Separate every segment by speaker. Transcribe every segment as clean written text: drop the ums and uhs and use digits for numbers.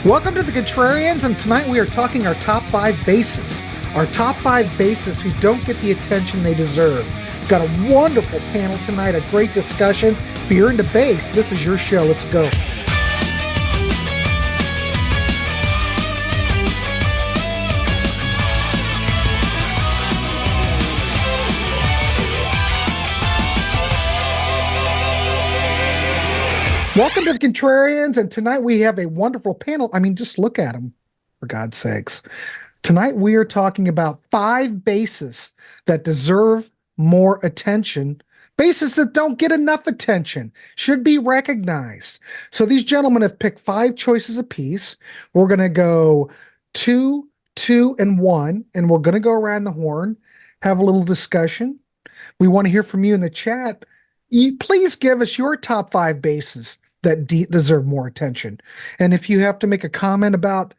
Speaker 1: Welcome to the Contrarians, and tonight we are talking our top 5 bassists. Our top 5 bassists who don't get the attention they deserve. We've got a wonderful panel tonight, a great discussion. If you're into bass, this is your show. Let's go. Welcome to the Contrarians, and tonight we have a wonderful panel. I mean, just look at them, for God's sakes. Tonight we are talking about 5 bassists that deserve more attention, bassists that don't get enough attention, should be recognized. So these gentlemen have picked 5 choices apiece. We're going to go 2, 2, and 1, and we're going to go around the horn, have a little discussion. We want to hear from you in the chat. Please give us your top 5 bassists that deserve more attention. And if you have to make a comment about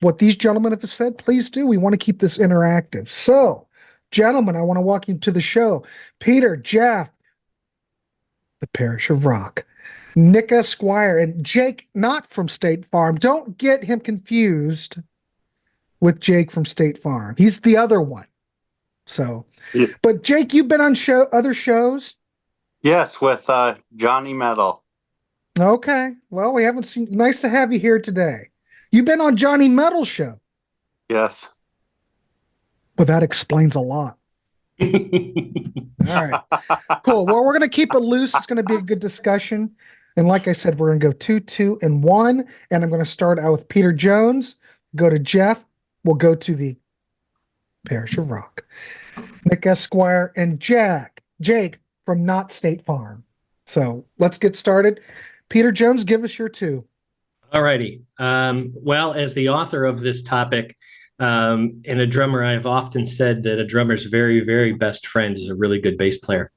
Speaker 1: what these gentlemen have said, please do. We want to keep this interactive. So, gentlemen, I want to welcome you to the show. Peter, Jeff, the Parish of Rock, Nick Esquire, and Jake, not from State Farm. Don't get him confused with Jake from State Farm. He's the other one. So, yeah. But Jake, you've been on other shows?
Speaker 2: Yes, with Johnny Metal.
Speaker 1: Okay. Well, we haven't seen. Nice to have you here today. You've been on Johnny Metal's show.
Speaker 2: Yes.
Speaker 1: Well, that explains a lot. All right. Cool. Well, we're going to keep it loose. It's going to be a good discussion. And like I said, we're going to go 2, 2, and 1. And I'm going to start out with Peter Jones, go to Jeff. We'll go to the Parish of Rock, Nick Esquire, and Jake from Not State Farm. So let's get started. Peter Jones, give us your 2.
Speaker 3: All righty. Well, as the author of this topic and a drummer, I've often said that a drummer's very, very best friend is a really good bass player.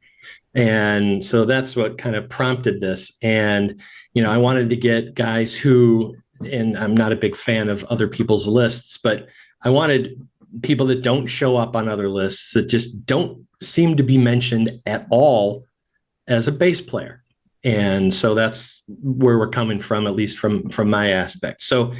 Speaker 3: And so that's what kind of prompted this. And, I wanted to get guys who, and I'm not a big fan of other people's lists, but I wanted people that don't show up on other lists, that just don't seem to be mentioned at all as a bass player. And so that's where we're coming from, at least from my aspect. So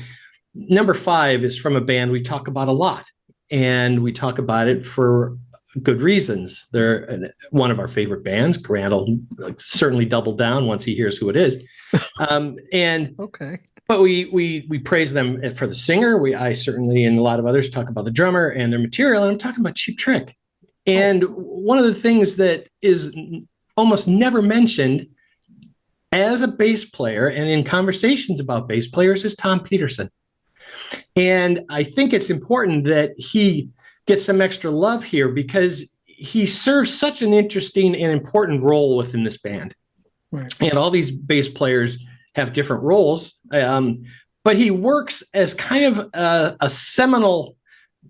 Speaker 3: number 5 is from a band we talk about a lot, and we talk about it for good reasons. They're one of our favorite bands. Grant will certainly double down once he hears who it is. Okay. But we praise them for the singer. I certainly, and a lot of others, talk about the drummer and their material, and I'm talking about Cheap Trick. And one of the things that is almost never mentioned as a bass player and in conversations about bass players is Tom Peterson. And I think it's important that he gets some extra love here because he serves such an interesting and important role within this band. Right. And all these bass players have different roles, but he works as kind of a seminal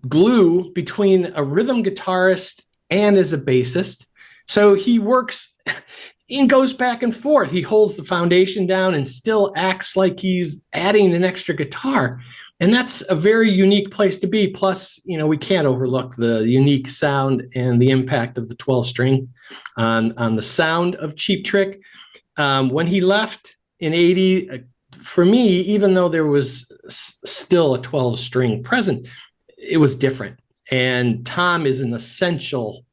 Speaker 3: glue between a rhythm guitarist and as a bassist. So he works and goes back and forth. He holds the foundation down and still acts like he's adding an extra guitar. And that's a very unique place to be. Plus, we can't overlook the unique sound and the impact of the 12-string on the sound of Cheap Trick. When he left in 80, for me, even though there was still a 12-string present, it was different. And Tom is an essential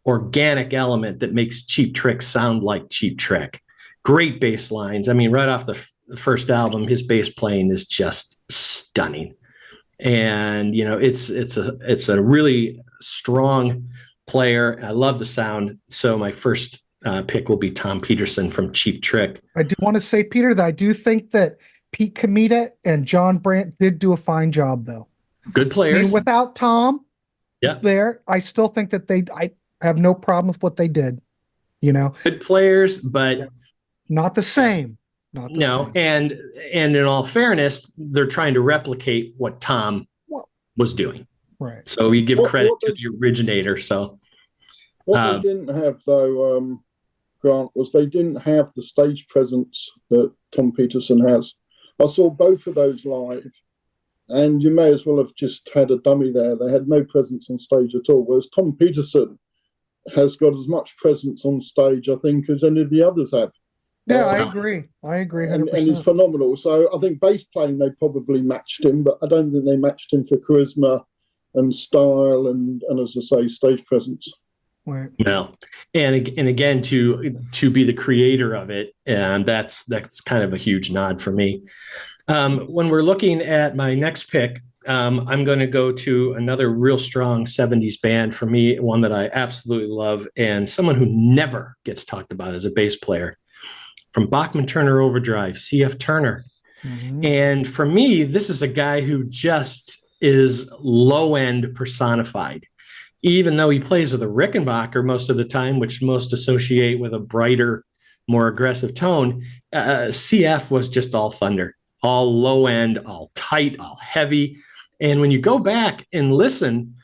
Speaker 3: organic element that makes Cheap Trick sound like Cheap Trick. Great bass lines. I mean, right off the first album, his bass playing is just stunning. And, it's a really strong player. I love the sound. So my first pick will be Tom Peterson from Cheap Trick.
Speaker 1: I do want to say, Peter, that I do think that Pete Comita and John Brandt did do a fine job, though.
Speaker 3: Good players.
Speaker 1: I mean, without Tom there, I still think that I have no problem with what they did,
Speaker 3: Good players, but
Speaker 1: not the same. Same.
Speaker 3: And in all fairness, they're trying to replicate what Tom was doing.
Speaker 1: Right.
Speaker 3: So we give credit to the originator. So
Speaker 4: what they didn't have, though, Grant, was they didn't have the stage presence that Tom Peterson has. I saw both of those live, and you may as well have just had a dummy there. They had no presence on stage at all, whereas Tom Peterson has got as much presence on stage, I think, as any of the others have.
Speaker 1: Yeah, I agree.
Speaker 4: And
Speaker 1: 100%.
Speaker 4: he's phenomenal. So I think bass playing, they probably matched him, but I don't think they matched him for charisma and style and as I say, stage presence.
Speaker 1: Right.
Speaker 3: No, and again, to be the creator of it, and that's kind of a huge nod for me. When we're looking at my next pick, I'm going to go to another real strong 70s band for me, one that I absolutely love, and someone who never gets talked about as a bass player. From Bachman Turner Overdrive, C.F. Turner.
Speaker 1: Mm-hmm.
Speaker 3: And for me, this is a guy who just is low end personified. Even though he plays with a Rickenbacker most of the time, which most associate with a brighter, more aggressive tone, CF was just all thunder, all low end, all tight, all heavy. And when you go back and listen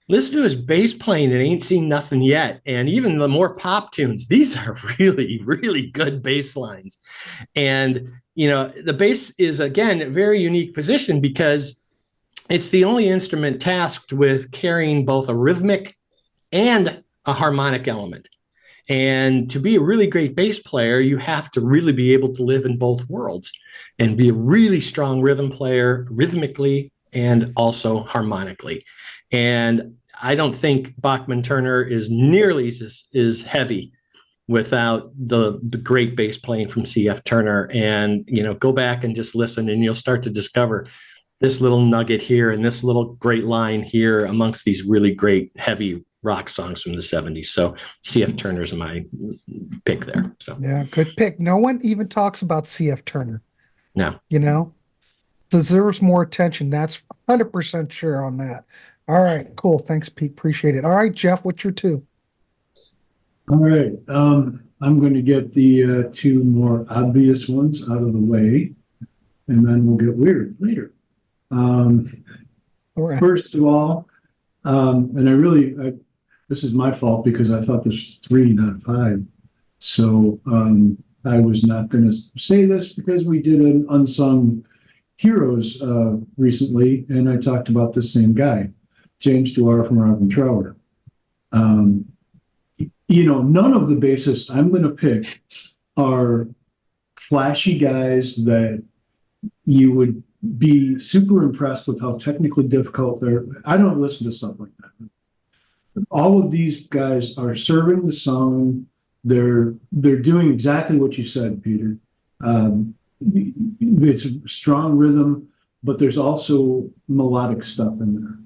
Speaker 3: to his bass playing, it ain't seen nothing yet. And even the more pop tunes, these are really, really good bass lines. And, the bass is, again, a very unique position because it's the only instrument tasked with carrying both a rhythmic and a harmonic element. And to be a really great bass player, you have to really be able to live in both worlds and be a really strong rhythm player rhythmically and also harmonically. And I don't think Bachman Turner is nearly as heavy without the great bass playing from C.F. Turner. And, go back and just listen and you'll start to discover this little nugget here and this little great line here amongst these really great heavy rock songs from the 70s. So C.F. Turner's my pick there. So
Speaker 1: yeah, good pick. No one even talks about C.F. Turner.
Speaker 3: No.
Speaker 1: Deserves more attention. That's 100% sure on that. All right, cool. Thanks, Pete. Appreciate it. All right, Jeff, what's your two?
Speaker 5: All right. I'm going to get the two more obvious ones out of the way, and then we'll get weird later.
Speaker 1: All right.
Speaker 5: First of all, and this is my fault because I thought this was 3, not 5. So I was not going to say this because we did an Unsung Heroes recently, and I talked about the same guy, James Dwyer from Robin Trower. None of the bassists I'm going to pick are flashy guys that you would be super impressed with how technically difficult they're. I don't listen to stuff like that. All of these guys are serving the song. They're doing exactly what you said, Peter. It's a strong rhythm, but there's also melodic stuff in there.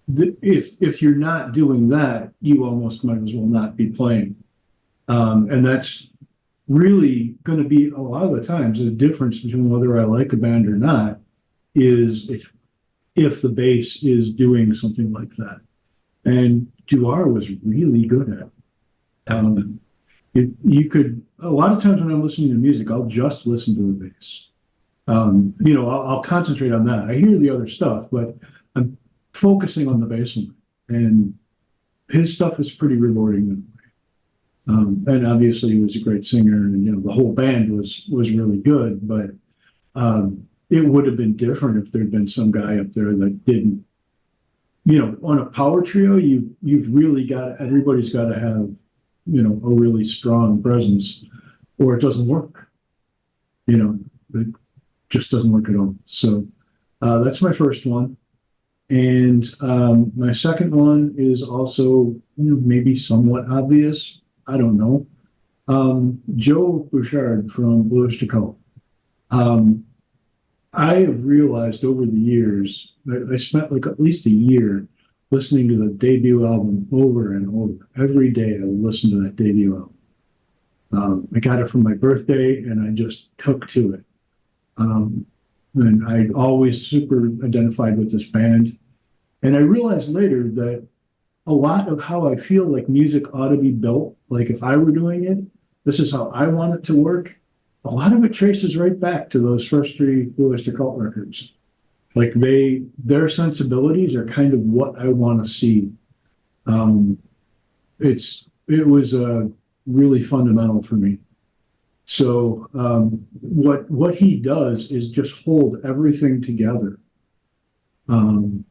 Speaker 5: If you're not doing that, you almost might as well not be playing. And that's really going to be a lot of the times the difference between whether I like a band or not is if the bass is doing something like that. And Dwyer was really good at it. You could, a lot of times when I'm listening to music, I'll just listen to the bass. I'll concentrate on that. I hear the other stuff, but I'm focusing on the bass line. And his stuff is pretty rewarding that way. And obviously he was a great singer, and the whole band was really good, but it would have been different if there'd been some guy up there that didn't. On a power trio, you've really got, everybody's got to have a really strong presence, or it doesn't work. It just doesn't work at all. So that's my first one. And my second one is also maybe somewhat obvious. I don't know. Joe Bouchard from Bluish to Cult. I have realized over the years, I spent like at least a year listening to the debut album over and over. Every day I would listen to that debut album. I got it for my birthday and I just took to it. And I always super identified with this band. And I realized later that a lot of how I feel like music ought to be built, like if I were doing it, this is how I want it to work. A lot of it traces right back to those first 3 Bluish to Cult records. Like their sensibilities are kind of what I want to see. It was really fundamental for me. So what he does is just hold everything together. And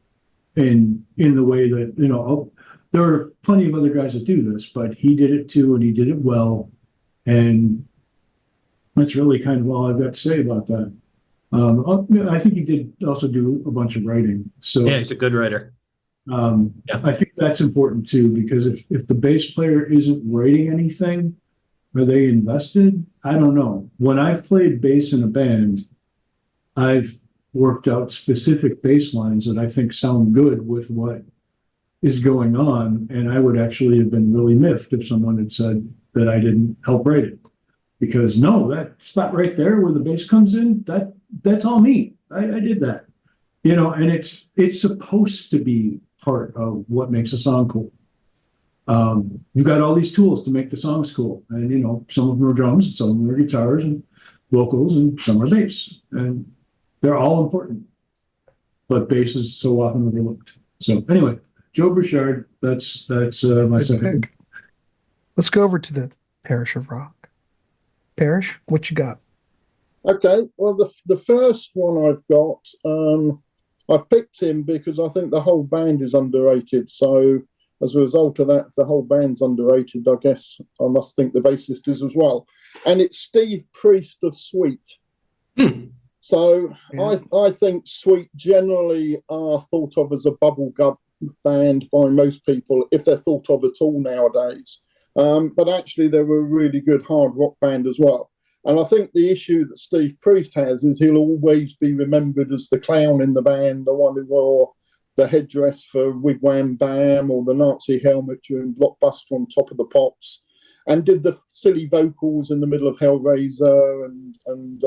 Speaker 5: in the way that, there are plenty of other guys that do this, but he did it too, and he did it well. And that's really kind of all I've got to say about that. I think he did also do a bunch of writing. So
Speaker 3: Yeah, he's a good writer. Yeah.
Speaker 5: I think that's important too, because if the bass player isn't writing anything, are they invested? I don't know. When I've played bass in a band, I've worked out specific bass lines that I think sound good with what is going on. And I would actually have been really miffed if someone had said that I didn't help write it. Because no, that spot right there where the bass comes in, that's all me. I did that. You know, and it's supposed to be part of what makes a song cool. You've got all these tools to make the songs cool. And, you know, some of them are drums, some of them are guitars and vocals, and some are bass. And they're all important. But bass is so often overlooked. So anyway, Joe Burchard, that's my second.
Speaker 1: Let's go over to the Parish of Rock. Parish, what you got?
Speaker 4: Okay, well, the first one I've got, I've picked him because I think the whole band is underrated. So as a result of that, if the whole band's underrated, I guess I must think the bassist is as well. And it's Steve Priest of Sweet. So yeah. I think Sweet generally are thought of as a bubblegum band by most people, if they're thought of at all nowadays. But actually, they were a really good hard rock band as well. And I think the issue that Steve Priest has is he'll always be remembered as the clown in the band, the one who wore the headdress for Wigwam Bam or the Nazi helmet during Blockbuster on Top of the Pops, and did the silly vocals in the middle of Hellraiser and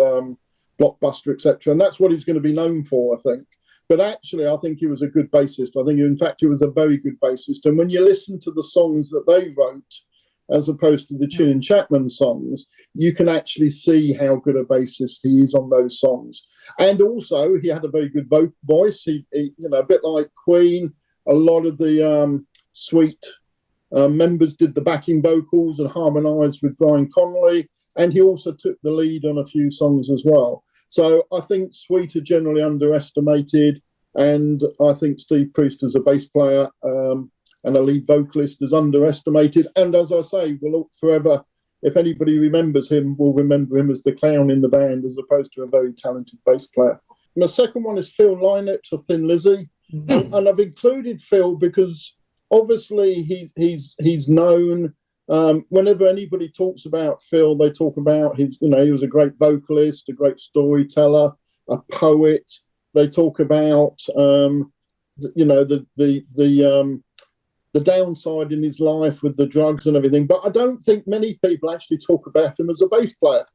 Speaker 4: Blockbuster, etc. And that's what he's going to be known for, I think. But actually, I think he was a good bassist. I think, in fact, he was a very good bassist. And when you listen to the songs that they wrote, as opposed to the Chin and Chapman songs, you can actually see how good a bassist he is on those songs. And also, he had a very good voice. He you know, a bit like Queen, a lot of the Sweet members did the backing vocals and harmonised with Brian Connolly. And he also took the lead on a few songs as well. So I think Sweet are generally underestimated. And I think Steve Priest as a bass player and a lead vocalist is underestimated. And as I say, will forever, if anybody remembers him, will remember him as the clown in the band as opposed to a very talented bass player. And the second one is Phil Lynott to Thin Lizzy. Mm-hmm. And I've included Phil because obviously he's known. Whenever anybody talks about Phil, they talk about he was a great vocalist, a great storyteller, a poet. They talk about the downside in his life with the drugs and everything, but I don't think many people actually talk about him as a bass player.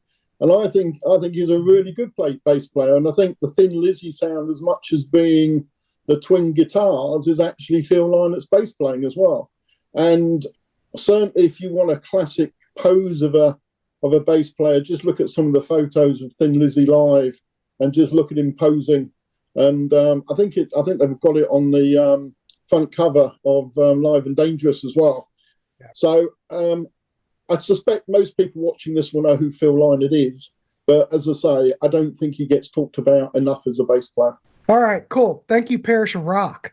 Speaker 4: And I think he's a really good bass player. And I think the Thin Lizzy sound, as much as being the twin guitars, is actually Phil Lynott's bass playing as well. And certainly, if you want a classic pose of a bass player, just look at some of the photos of Thin Lizzy live, and just look at him posing. And I think they've got it on the front cover of Live and Dangerous as well. Yeah. So I suspect most people watching this will know who Phil Lynott is. But as I say, I don't think he gets talked about enough as a bass player.
Speaker 1: All right, cool. Thank you, Parish of Rock.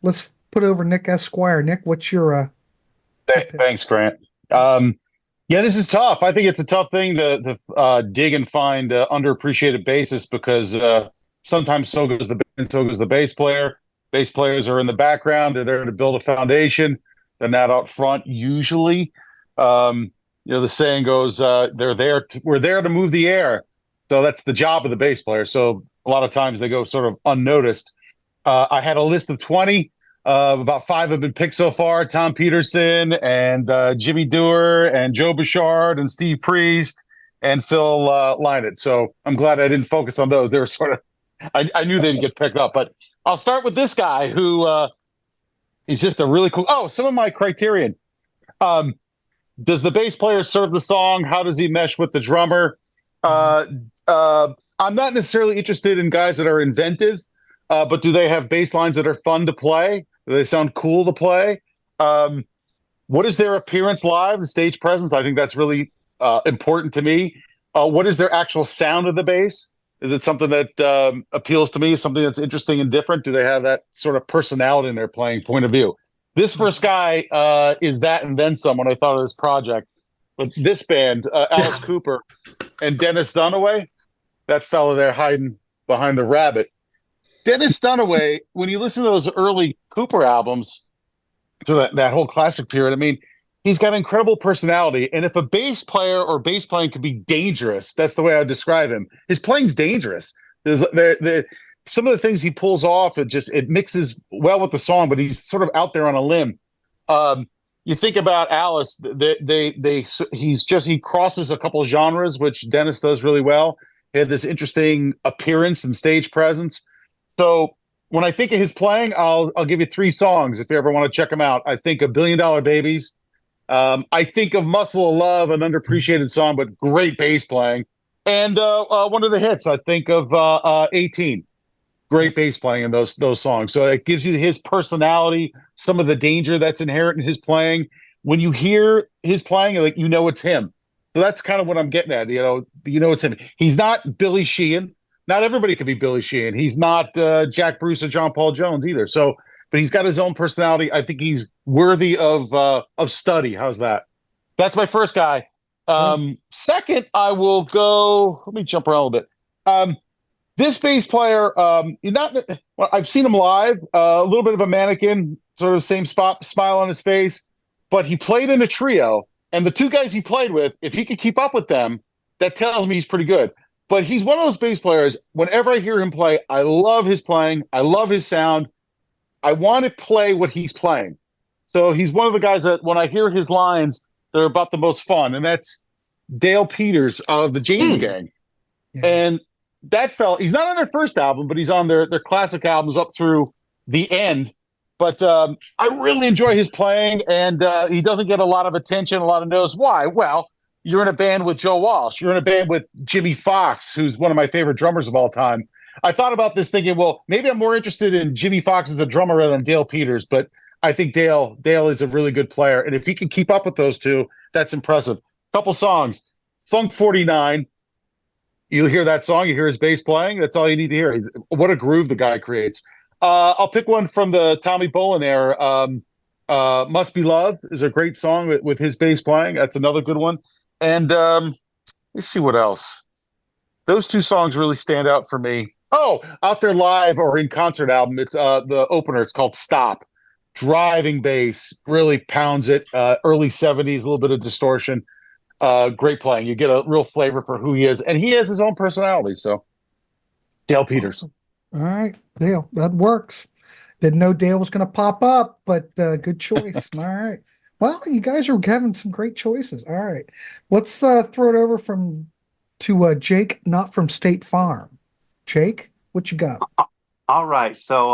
Speaker 1: Let's put over Nick Esquire. Nick, what's your...
Speaker 6: Thanks, Grant. Yeah, this is tough. I think it's a tough thing to dig and find underappreciated bassists because sometimes so goes the band, so goes the bass player. Bass players are in the background. They're there to build a foundation. They're not out front usually. The saying goes, we're there to move the air. So that's the job of the bass player. So a lot of times they go sort of unnoticed. I had a list of 20. About 5 have been picked so far: Tom Peterson and Jimmy Dewar and Joe Burchard and Steve Priest and Phil Lynott. So I'm glad I didn't focus on those. They were sort of, I knew they'd get picked up, but I'll start with this guy who he's just a really cool. Oh, some of my criterion. Does the bass player serve the song? How does he mesh with the drummer? I'm not necessarily interested in guys that are inventive, but do they have bass lines that are fun to play? Do they sound cool to play? What is their appearance live, the stage presence? I think that's really important to me. What is their actual sound of the bass? Is it something that appeals to me, something that's interesting and different? Do they have that sort of personality in their playing point of view? This first guy is that and then some when I thought of this project. But this band, Alice Cooper and Dennis Dunaway, that fella there hiding behind the rabbit. Dennis Dunaway, when you listen to those early Cooper albums, to that whole classic period, I mean, he's got incredible personality. And if a bass player or bass playing could be dangerous, that's the way I would describe him. His playing's dangerous. Some of the things he pulls off, it mixes well with the song, but he's sort of out there on a limb. You think about Alice, he crosses a couple of genres, which Dennis does really well. He had this interesting appearance and stage presence. So when I think of his playing, I'll give you 3 songs if you ever want to check them out. I think of $1 Billion Babies. I think of Muscle of Love, an underappreciated song, but great bass playing. And one of the hits, I think of 18. Great bass playing in those songs. So it gives you his personality, some of the danger that's inherent in his playing. When you hear his playing, like, you know it's him. So that's kind of what I'm getting at. You know it's him. He's not Billy Sheehan. Not everybody could be Billy Sheehan. He's not Jack Bruce or John Paul Jones either. So, but he's got his own personality. I think he's worthy of study. How's that? That's my first guy. Second, I will go. Let me jump around a little bit. This bass player, I've seen him live. A little bit of a mannequin, sort of same smile on his face, but he played in a trio. And the 2 guys he played with, if he could keep up with them, that tells me he's pretty good. But he's one of those bass players, whenever I hear him play, I love his playing. I love his sound. I want to play what he's playing. So he's one of the guys that when I hear his lines, they're about the most fun. And that's Dale Peters of the James Gang. Yeah. And that fella, he's not on their first album, but he's on their classic albums up through the end. But I really enjoy his playing, and he doesn't get a lot of attention, a lot of notice. Why? Well, you're in a band with Joe Walsh. You're in a band with Jimmy Fox, who's one of my favorite drummers of all time. I thought about this thinking, well, maybe I'm more interested in Jimmy Fox as a drummer rather than Dale Peters, but I think Dale is a really good player. And if he can keep up with those 2, that's impressive. Couple songs. Funk 49. You hear that song, you hear his bass playing. That's all you need to hear. What a groove the guy creates. I'll pick one from the Tommy Bolin era. Must Be Love is a great song with his bass playing. That's another good one. And let's see what else. Those 2 songs really stand out for me. Oh, out there live or in concert album, it's the opener. It's called Stop. Driving bass, really pounds it. Early 70s, a little bit of distortion. Great playing. You get a real flavor for who he is. And he has his own personality. So Dale Peters.
Speaker 1: Awesome. All right, Dale, that works. Didn't know Dale was going to pop up, but good choice. All right. Well, you guys are having some great choices. All right. Let's throw it over to Jake, not from State Farm. Jake, what you got?
Speaker 2: All right. So,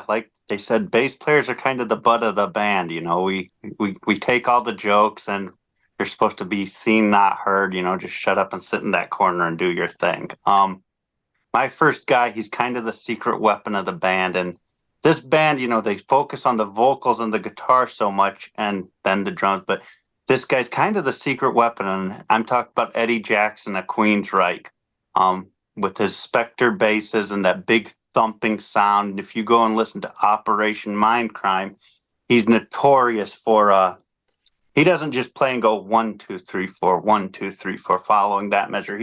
Speaker 2: like they said, bass players are kind of the butt of the band. You know, we take all the jokes, and you're supposed to be seen, not heard. You know, just shut up and sit in that corner and do your thing. My first guy, he's kind of the secret weapon of the band. And this band, you know, they focus on the vocals and the guitar so much and then the drums. But this guy's kind of the secret weapon. And I'm talking about Eddie Jackson of Queensryche, with his Spectre basses and that big thumping sound. And if you go and listen to Operation Mindcrime, he's notorious for he doesn't just play and go 1, 2, 3, 4, 1, 2, 3, 4, following that measure.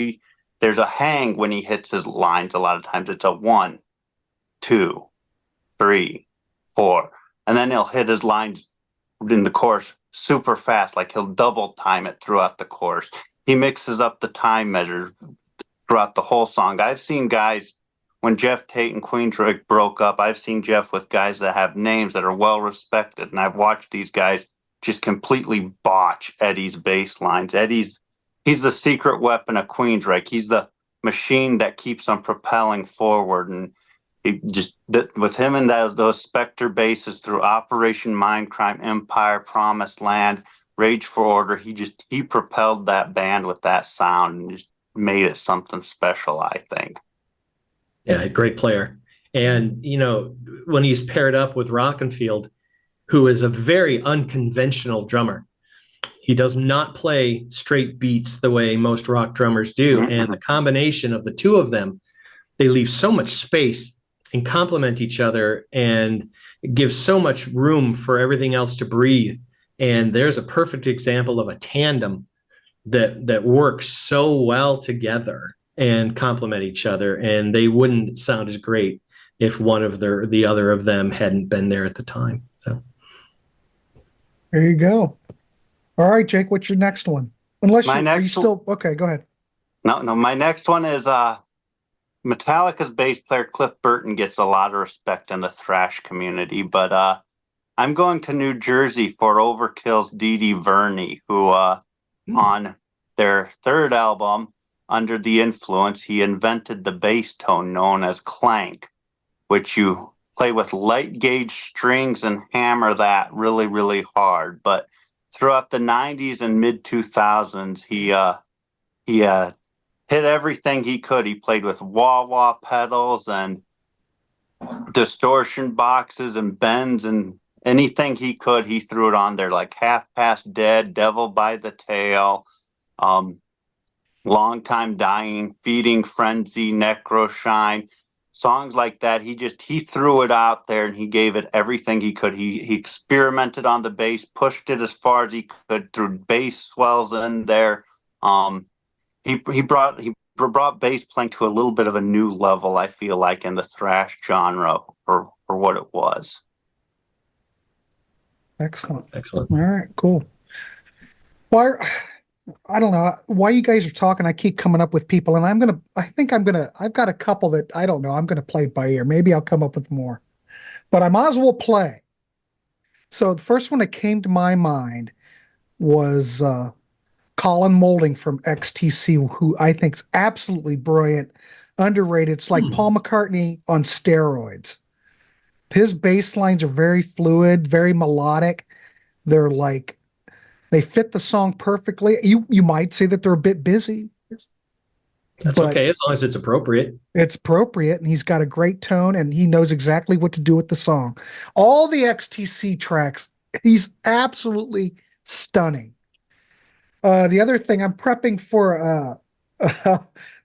Speaker 2: There's a hang when he hits his lines. A lot of times it's a 1, 2, 3, 4, and then he'll hit his lines in the chorus super fast, like he'll double time it throughout the chorus. He mixes up the time measure throughout the whole song. I've seen guys, when Jeff Tate and Queensryche broke up, I've seen Jeff with guys that have names that are well respected, and I've watched these guys just completely botch Eddie's bass lines. He's the secret weapon of Queensryche. He's the machine that keeps on propelling forward. And with him and those Spectre basses through Operation Mindcrime, Empire, Promised Land, Rage for Order, he propelled that band with that sound and just made it something special, I think.
Speaker 3: Yeah, great player. And, you know, when he's paired up with Rockenfield, who is a very unconventional drummer, he does not play straight beats the way most rock drummers do. Mm-hmm. And the combination of the 2 of them, they leave so much space and complement each other and give so much room for everything else to breathe. And there's a perfect example of a tandem that work so well together and complement each other, and they wouldn't sound as great if one of the other of them hadn't been there at the time. So
Speaker 1: there you go. All right, Jake, what's your next one? Unless
Speaker 2: My
Speaker 1: you are you
Speaker 2: next
Speaker 1: still okay? Go ahead.
Speaker 2: No, my next one is Metallica's bass player Cliff Burton gets a lot of respect in the thrash community, but I'm going to New Jersey for Overkill's Dee Dee Verney, who on their third album, Under the Influence, he invented the bass tone known as clank, which you play with light gauge strings and hammer that really, really hard. But throughout the 90s and mid 2000s, he hit everything he could. He played with wah-wah pedals and distortion boxes and bends, and anything he could, he threw it on there, like Half Past Dead, Devil by the Tail, Long Time Dying, Feeding Frenzy, Necroshine, songs like that. He threw it out there and he gave it everything he could. He experimented on the bass, pushed it as far as he could, threw bass swells in there. He brought bass playing to a little bit of a new level, I feel like, in the thrash genre for what it was.
Speaker 1: Excellent.
Speaker 3: excellent.
Speaker 1: All right, cool. Why? I don't know why you guys are talking. I keep coming up with people, and I've got a couple that I don't know. I'm gonna play it by ear. Maybe I'll come up with more, but I might as well play. So the first one that came to my mind was Colin Moulding from XTC, who I think is absolutely brilliant, underrated. It's like Paul McCartney on steroids. His bass lines are very fluid, very melodic. They're like, they fit the song perfectly. You might say that they're a bit busy.
Speaker 3: That's okay, as long as it's appropriate.
Speaker 1: It's appropriate, and he's got a great tone, and he knows exactly what to do with the song. All the XTC tracks, he's absolutely stunning. The other thing, I'm prepping for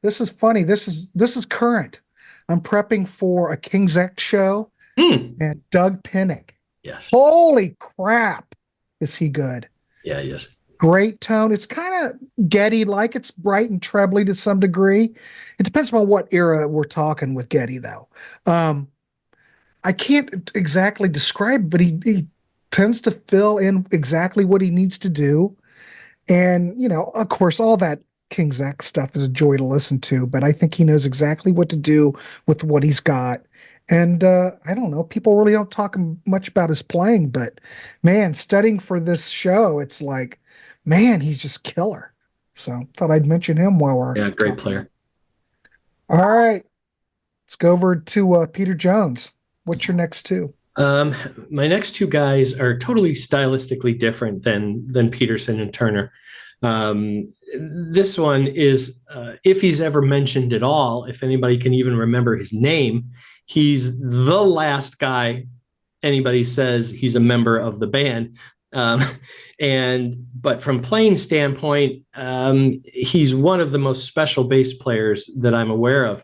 Speaker 1: this is funny. This is current. I'm prepping for a King's X show and Doug Pinnick.
Speaker 3: Yes.
Speaker 1: Holy crap, is he good?
Speaker 3: Yeah, yes.
Speaker 1: Great tone. It's kind of Geddy like. It's bright and trebly to some degree. It depends on what era we're talking with Geddy, though. I can't exactly describe, but he tends to fill in exactly what he needs to do. And, of course, all that King's X stuff is a joy to listen to, but I think he knows exactly what to do with what he's got. And I don't know, people really don't talk much about his playing, but man, studying for this show, it's like, man, he's just killer. So thought I'd mention him while we're
Speaker 3: great
Speaker 1: talking.
Speaker 3: player.
Speaker 1: All right, let's go over to Peter Jones. What's your next two?
Speaker 3: My next two guys are totally stylistically different than Peterson and Turner. This one is, if he's ever mentioned at all, if anybody can even remember his name, he's the last guy anybody says he's a member of the band. But from playing standpoint, he's one of the most special bass players that I'm aware of.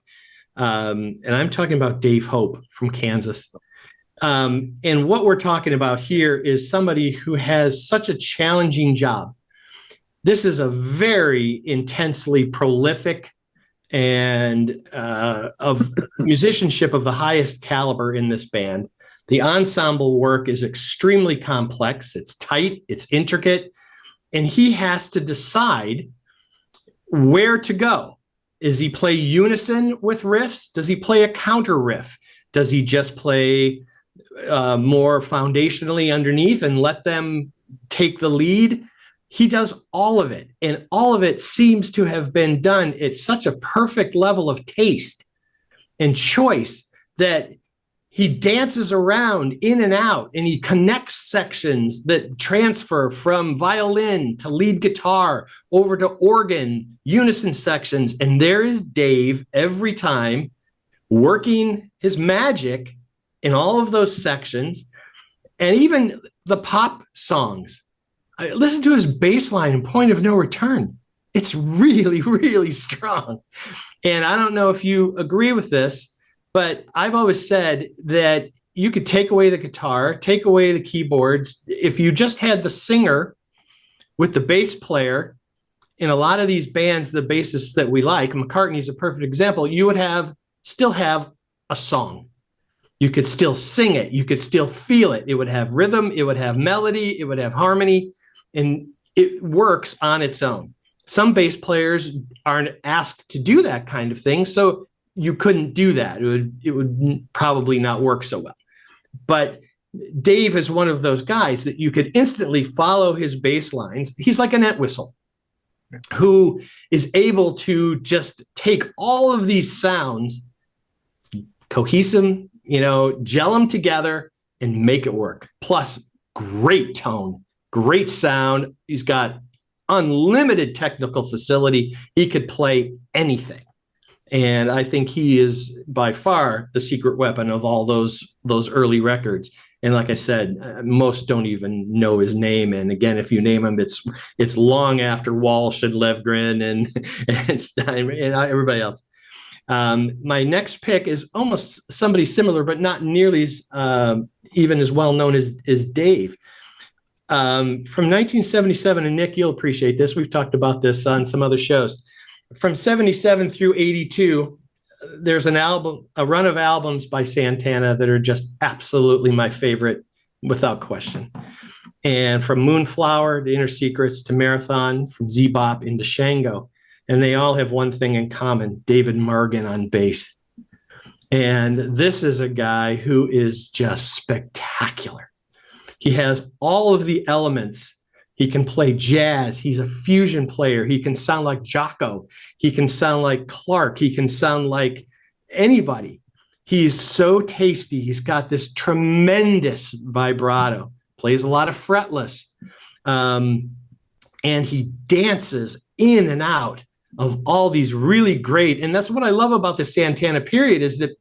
Speaker 3: And I'm talking about Dave Hope from Kansas. And what we're talking about here is somebody who has such a challenging job. This is a very intensely prolific and of musicianship of the highest caliber in this band. The ensemble work is extremely complex. It's tight, it's intricate, and he has to decide where to go. Does he play unison with riffs? Does he play a counter riff? Does he just play more foundationally underneath and let them take the lead? He does all of it, and all of it seems to have been done at such a perfect level of taste and choice that he dances around in and out, and he connects sections that transfer from violin to lead guitar over to organ, unison sections. And there is Dave every time working his magic in all of those sections. And even the pop songs, I listen to his bass line in Point of No Return. It's really, really strong. And I don't know if you agree with this, but I've always said that you could take away the guitar, take away the keyboards. If you just had the singer with the bass player in a lot of these bands, the bassists that we like, McCartney's a perfect example, you would still have a song. You could still sing it. You could still feel it. It would have rhythm. It would have melody. It would have harmony. And it works on its own. Some bass players aren't asked to do that kind of thing, so you couldn't do that. It would probably not work so well. But Dave is one of those guys that you could instantly follow his bass lines. He's like an Entwistle who is able to just take all of these sounds, cohesive, gel them together and make it work. Plus, great tone, great sound. He's got unlimited technical facility. He could play anything. And I think he is by far the secret weapon of all those early records. And like I said, most don't even know his name. And again, if you name him, it's long after Walsh and Levgren and Stein and everybody else. My next pick is almost somebody similar, but not nearly as even as well known as Dave. From 1977, and Nick, you'll appreciate this. We've talked about this on some other shows. From 77 through 82, there's a run of albums by Santana that are just absolutely my favorite, without question. And from Moonflower to Inner Secrets to Marathon, from Z-Bop into Shango. And they all have one thing in common: David Morgan on bass. And this is a guy who is just spectacular. He has all of the elements. He can play jazz. He's a fusion player. He can sound like Jaco. He can sound like Clark. He can sound like anybody. He's so tasty. He's got this tremendous vibrato, plays a lot of fretless. And he dances in and out of all these really great. And that's what I love about the Santana period, is that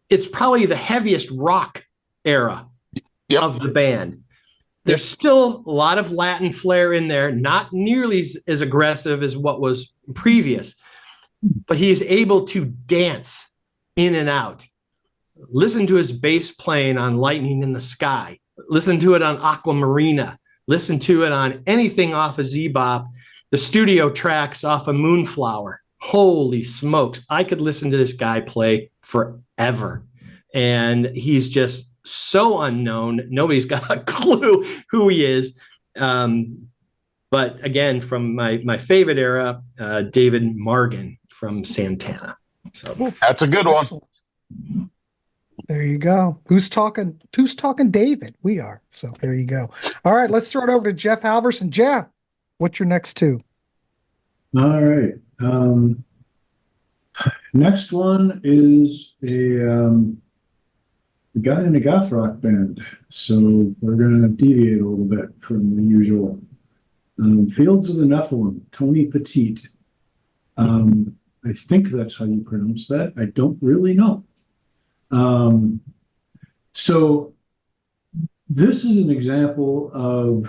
Speaker 3: it's probably the heaviest rock era of the band. There's still a lot of Latin flair in there, not nearly as aggressive as what was previous, but he's able to dance in and out. Listen to his bass playing on Lightning in the Sky. Listen to it on Aquamarina. Listen to it on anything off of Z-Bop. The studio tracks off of Moonflower. Holy smokes. I could listen to this guy play forever. And he's just so unknown. Nobody's got a clue who he is. But again, from my favorite era, David Morgan from Santana. So
Speaker 6: that's a good one.
Speaker 1: There you go. Who's talking David? We are. So there you go. All right, let's throw it over to Jeff Halverson. Jeff, what's your next two?
Speaker 5: All right. Next one is a guy in a goth rock band. So we're going to deviate a little bit from the usual. Fields of the Nephilim, Tony Petite. I think that's how you pronounce that. I don't really know. So this is an example of,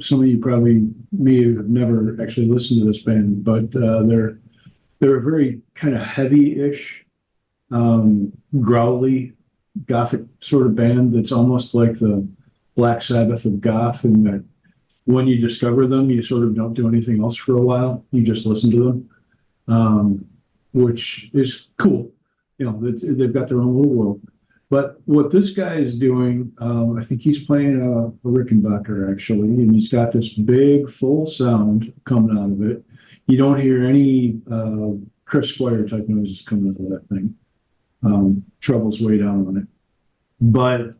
Speaker 5: some of you probably may have never actually listened to this band, but they're a very kind of heavy-ish, growly, gothic sort of band that's almost like the Black Sabbath of goth, in that when you discover them, you sort of don't do anything else for a while. You just listen to them, which is cool. They've got their own little world. But what this guy is doing, I think he's playing a Rickenbacker, actually, and he's got this big, full sound coming out of it. You don't hear any Chris Squire type noises coming out of that thing. Treble's way down on it. But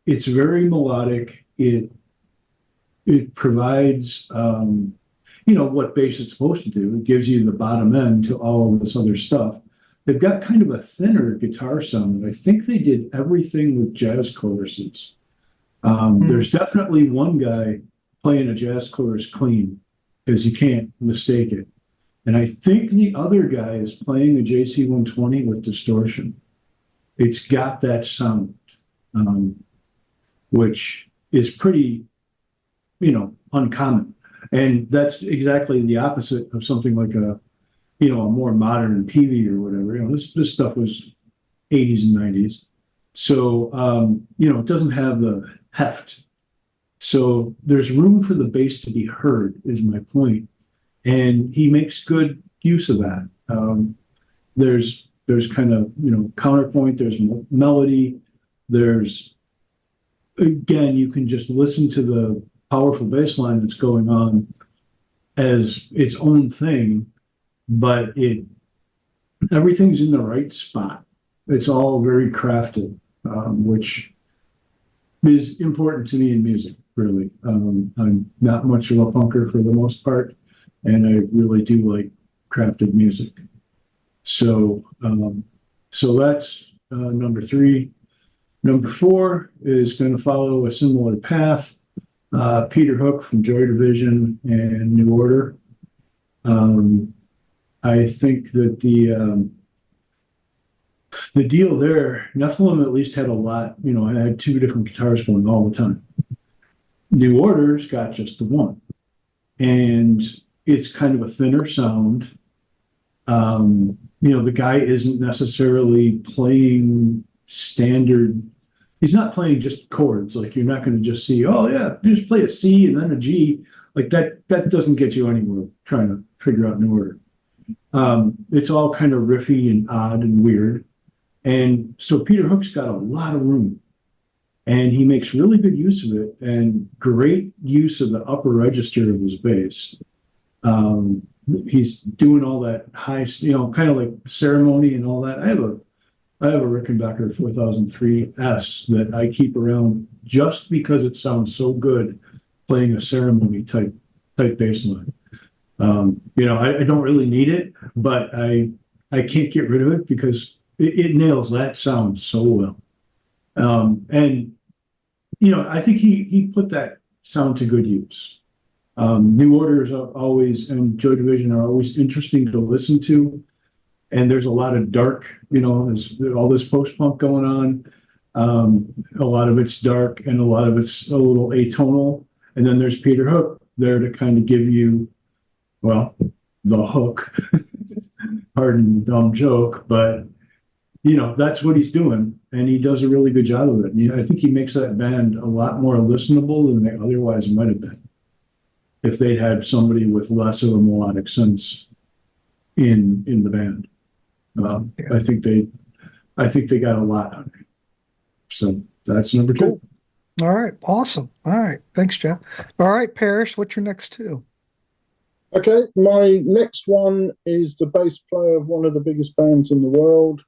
Speaker 5: it's very melodic. It provides, what bass is supposed to do. It gives you the bottom end to all of this other stuff. They've got kind of a thinner guitar sound. I think they did everything with jazz choruses. There's definitely one guy playing a jazz chorus clean, because you can't mistake it. And I think the other guy is playing a JC-120 with distortion. It's got that sound, which is pretty, uncommon. And that's exactly the opposite of something like a more modern PV or whatever. This stuff was 80s and 90s. So, it doesn't have the heft So there's room for the bass to be heard, is my point. And he makes good use of that. There's kind of, counterpoint, there's melody, there's, again, you can just listen to the powerful bass line that's going on as its own thing, but everything's in the right spot. It's all very crafted, which is important to me in music, really. I'm not much of a punker for the most part, and I really do like crafted music. So that's number 3. Number 4 is going to follow a similar path. Peter Hook from Joy Division and New Order. I think that the deal there, Nephilim at least had a lot, I had 2 different guitars going all the time. New Order's got just the one. And it's kind of a thinner sound. The guy isn't necessarily playing standard. He's not playing just chords. Like, you're not going to just see, oh yeah, just play a C and then a G. Like that doesn't get you anywhere trying to figure out New Order. It's all kind of riffy and odd and weird. And so Peter Hook's got a lot of room, and he makes really good use of it and great use of the upper register of his bass. He's doing all that high, kind of like ceremony and all that. I have a Rickenbacker 4003S that I keep around just because it sounds so good playing a ceremony type bass line. I don't really need it, but I can't get rid of it because it nails that sound so well. I think he put that sound to good use. New Orders are always, and Joy Division are always interesting to listen to. And there's a lot of dark, there's all this post-punk going on. A lot of it's dark and a lot of it's a little atonal. And then there's Peter Hook there to kind of give you, well, the hook. Pardon the dumb joke, but, that's what he's doing. And he does a really good job of it. And I think he makes that band a lot more listenable than they otherwise might have been if they'd had somebody with less of a melodic sense in the band. I think they got a lot on it. So that's number 2.
Speaker 1: Cool. All right. Awesome. All right. Thanks, Jeff. All right, Parish, what's your next 2?
Speaker 4: Okay, my next one is the bass player of one of the biggest bands in the world,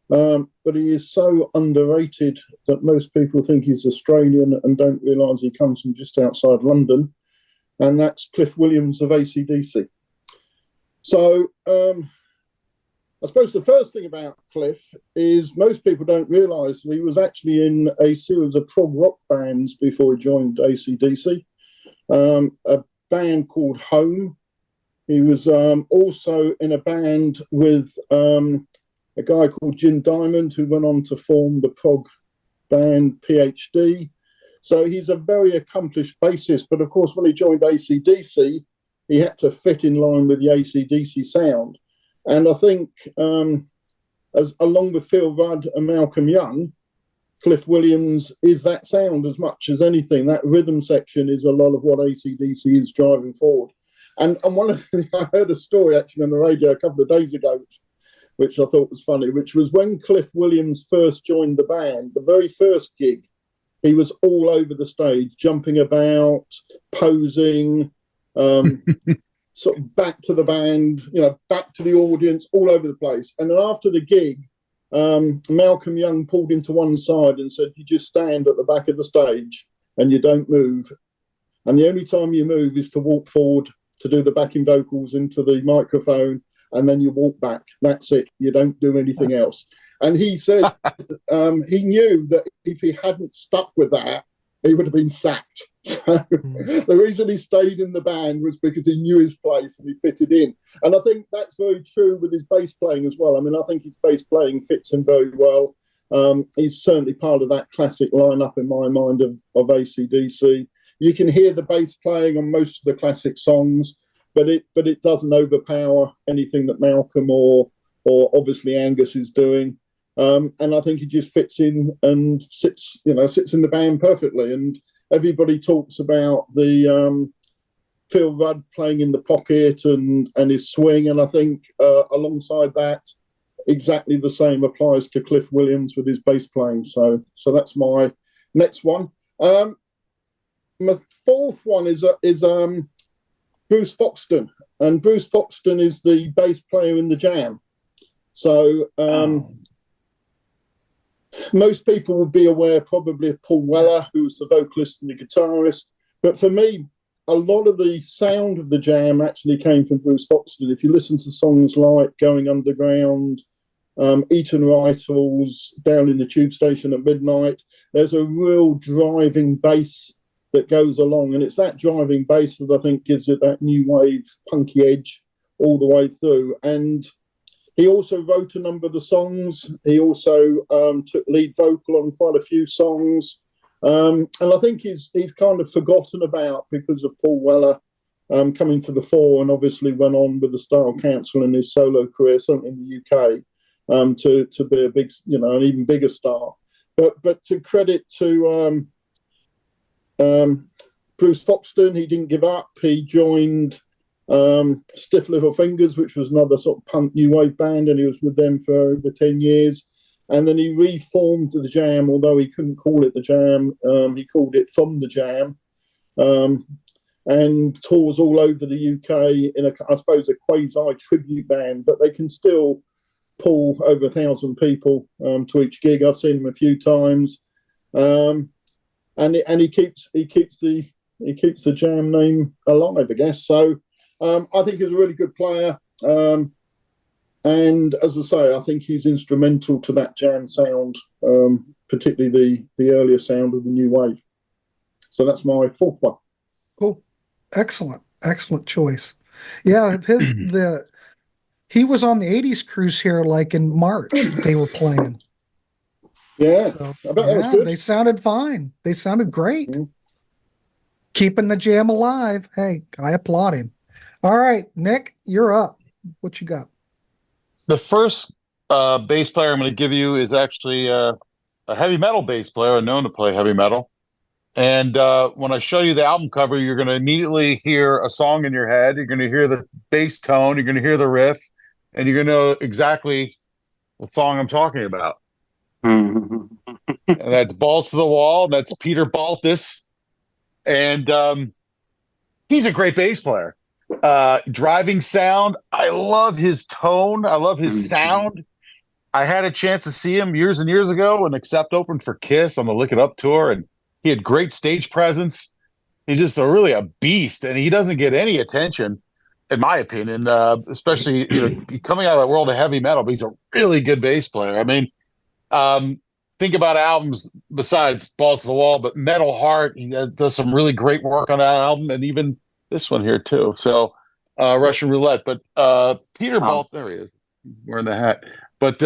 Speaker 4: but he is so underrated that most people think he's Australian and don't realise he comes from just outside London, and that's Cliff Williams of AC/DC. So I suppose the first thing about Cliff is most people don't realise he was actually in a series of prog rock bands before he joined AC/DC, a band called Home. He was also in a band with a guy called Jim Diamond, who went on to form the prog band PhD. So he's a very accomplished bassist. But of course, when he joined AC/DC, he had to fit in line with the AC/DC sound. And I think, along with Phil Rudd and Malcolm Young, Cliff Williams is that sound as much as anything. That rhythm section is a lot of what AC/DC is driving forward. And I heard a story actually on the radio a couple of days ago, which I thought was funny, which was when Cliff Williams first joined the band, the very first gig, he was all over the stage, jumping about, posing, sort of back to the band, back to the audience, all over the place. And then after the gig, Malcolm Young pulled him to one side and said, you just stand at the back of the stage and you don't move. And the only time you move is to walk forward to do the backing vocals into the microphone, and then you walk back. That's it. You don't do anything else. And he said he knew that if he hadn't stuck with that, he would have been sacked. So the reason he stayed in the band was because he knew his place and he fitted in. And I think that's very true with his bass playing as well. I mean, I think his bass playing fits him very well. He's certainly part of that classic lineup in my mind of AC/DC. You can hear the bass playing on most of the classic songs, but it doesn't overpower anything that Malcolm or obviously Angus is doing. And I think he just fits in and sits in the band perfectly. And everybody talks about the Phil Rudd playing in the pocket and his swing, and I think alongside that, exactly the same applies to Cliff Williams with his bass playing. So that's my next one. My fourth one is Bruce Foxton, and Bruce Foxton is the bass player in the Jam. So most people would be aware probably of Paul Weller, who was the vocalist and the guitarist. But for me, a lot of the sound of the Jam actually came from Bruce Foxton. If you listen to songs like Going Underground, Eton Rifles, Down in the Tube Station at Midnight, there's a real driving bass that goes along. And it's that driving bass that I think gives it that new wave punky edge all the way through. And he also wrote a number of the songs. He also took lead vocal on quite a few songs. And I think he's kind of forgotten about because of Paul Weller coming to the fore, and obviously went on with the Style Council in his solo career, certainly in the UK, to be a big, an even bigger star. But to credit to Bruce Foxton, he didn't give up. He joined Stiff Little Fingers, which was another sort of punk new wave band, and he was with them for over 10 years. And then he reformed the Jam, although he couldn't call it the Jam. He called it From the Jam, and tours all over the UK in I suppose, a quasi tribute band, but they can still pull over 1,000 people to each gig. I've seen him a few times, and he keeps the Jam name alive, I guess. So I think he's a really good player. And as I say, I think he's instrumental to that Jam sound, particularly the earlier sound of the new wave. So that's my fourth one.
Speaker 1: Cool. Excellent choice. Yeah, he was on the 80s cruise here, like in March, they were playing.
Speaker 4: Yeah,
Speaker 1: so,
Speaker 4: I bet that was good.
Speaker 1: They sounded fine. They sounded great.
Speaker 4: Mm.
Speaker 1: Keeping the Jam alive. Hey, I applaud him. All right, Nick, you're up. What you got?
Speaker 6: The first bass player I'm going to give you is actually a heavy metal bass player, known to play heavy metal. And when I show you the album cover, you're going to immediately hear a song in your head. You're going to hear the bass tone. You're going to hear the riff. And you're going to know exactly what song I'm talking about. And that's Balls to the Wall. That's Peter Baltus. And he's a great bass player. Driving sound. I love his tone. I love his sound. I had a chance to see him years and years ago when Accept opened for Kiss on the Lick It Up tour, and he had great stage presence. He's just really a beast, and he doesn't get any attention, in my opinion, especially coming out of the world of heavy metal. But he's a really good bass player. I mean, think about albums besides Balls to the Wall, but Metal Heart, he does some really great work on that album, and even this one here too. So Russian Roulette. But Peter Balt, there he is. He's wearing the hat. But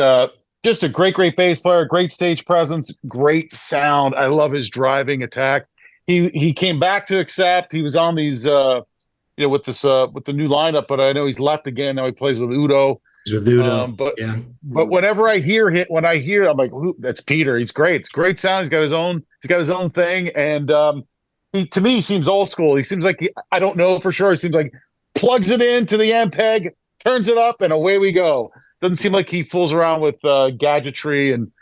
Speaker 6: just a great bass player, great stage presence, great sound. I love his driving attack. He came back to Accept. He was on these with the new lineup, but I know he's left again. Now he plays with Udo.
Speaker 3: He's with Udo.
Speaker 6: But whenever I hear him, I'm like, that's Peter. He's great. It's great sound. He's got his own thing. And to me, he seems old school. He seems like I don't know for sure. He seems like plugs it into the Ampeg, turns it up, and away we go. Doesn't seem like he fools around with gadgetry, and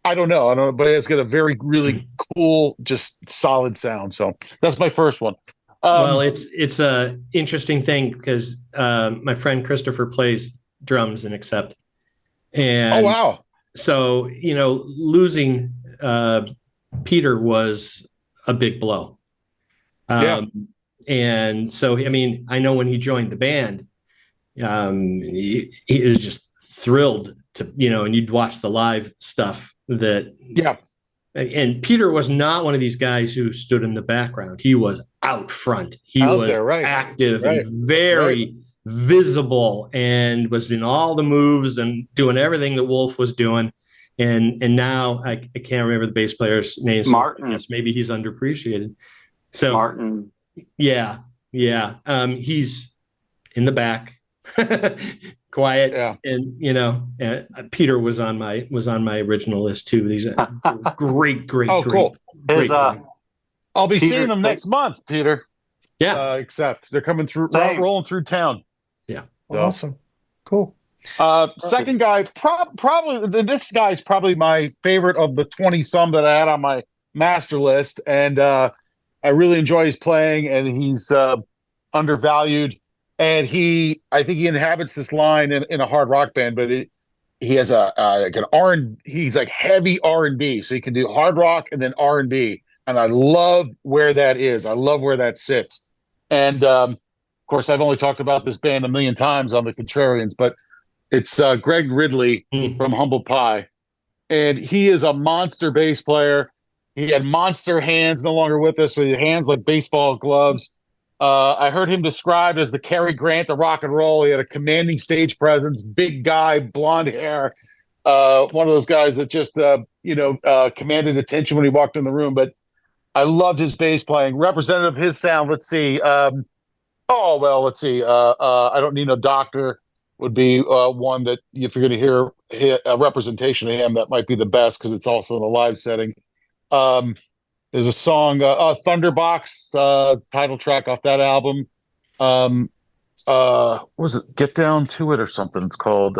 Speaker 6: I don't know, but it's got a really cool, just solid sound. So that's my first one.
Speaker 3: Well, it's a interesting thing because my friend Christopher plays drums in Accept, and
Speaker 6: oh wow!
Speaker 3: So losing Peter was a big blow. And so I mean, I know when he joined the band, he was just thrilled to and you'd watch the live stuff that and Peter was not one of these guys who stood in the background. He was out front. He was active and very visible, and was in all the moves and doing everything that Wolf was doing. And now I can't remember the bass player's name. So
Speaker 2: Martin.
Speaker 3: I guess maybe he's underappreciated. So
Speaker 2: Martin.
Speaker 3: Yeah. He's in the back. Quiet, and Peter was on my original list too. These are great.
Speaker 2: Cool.
Speaker 6: I'll be
Speaker 2: Peter,
Speaker 6: seeing them next month, Peter.
Speaker 3: Yeah.
Speaker 6: Except they're coming through,
Speaker 2: Same.
Speaker 6: rolling through town.
Speaker 3: Yeah.
Speaker 6: So,
Speaker 1: Awesome. Cool.
Speaker 6: second guy, probably this guy's probably my favorite of the 20 some that I had on my master list, and I really enjoy his playing, and he's undervalued, and I think he inhabits this line in a hard rock band, but he has like an he's like heavy R&B, so he can do hard rock and then R&B, and I love where that is. I love where that sits, and of course, I've only talked about this band a million times on the Contrarians, but it's Greg Ridley from Humble Pie, and he is a monster bass player. He had monster hands, no longer with us, with hands like baseball gloves. I heard him described as the Cary Grant of rock and roll. He had a commanding stage presence, big guy, blonde hair. One of those guys that just, commanded attention when he walked in the room. But I loved his bass playing. Representative of his sound, let's see. Let's see. I Don't Need No Doctor would be one that if you're going to hear a representation of him, that might be the best because it's also in a live setting. There's a song, Thunderbox, title track off that album. What was it? Get Down to It or something. It's called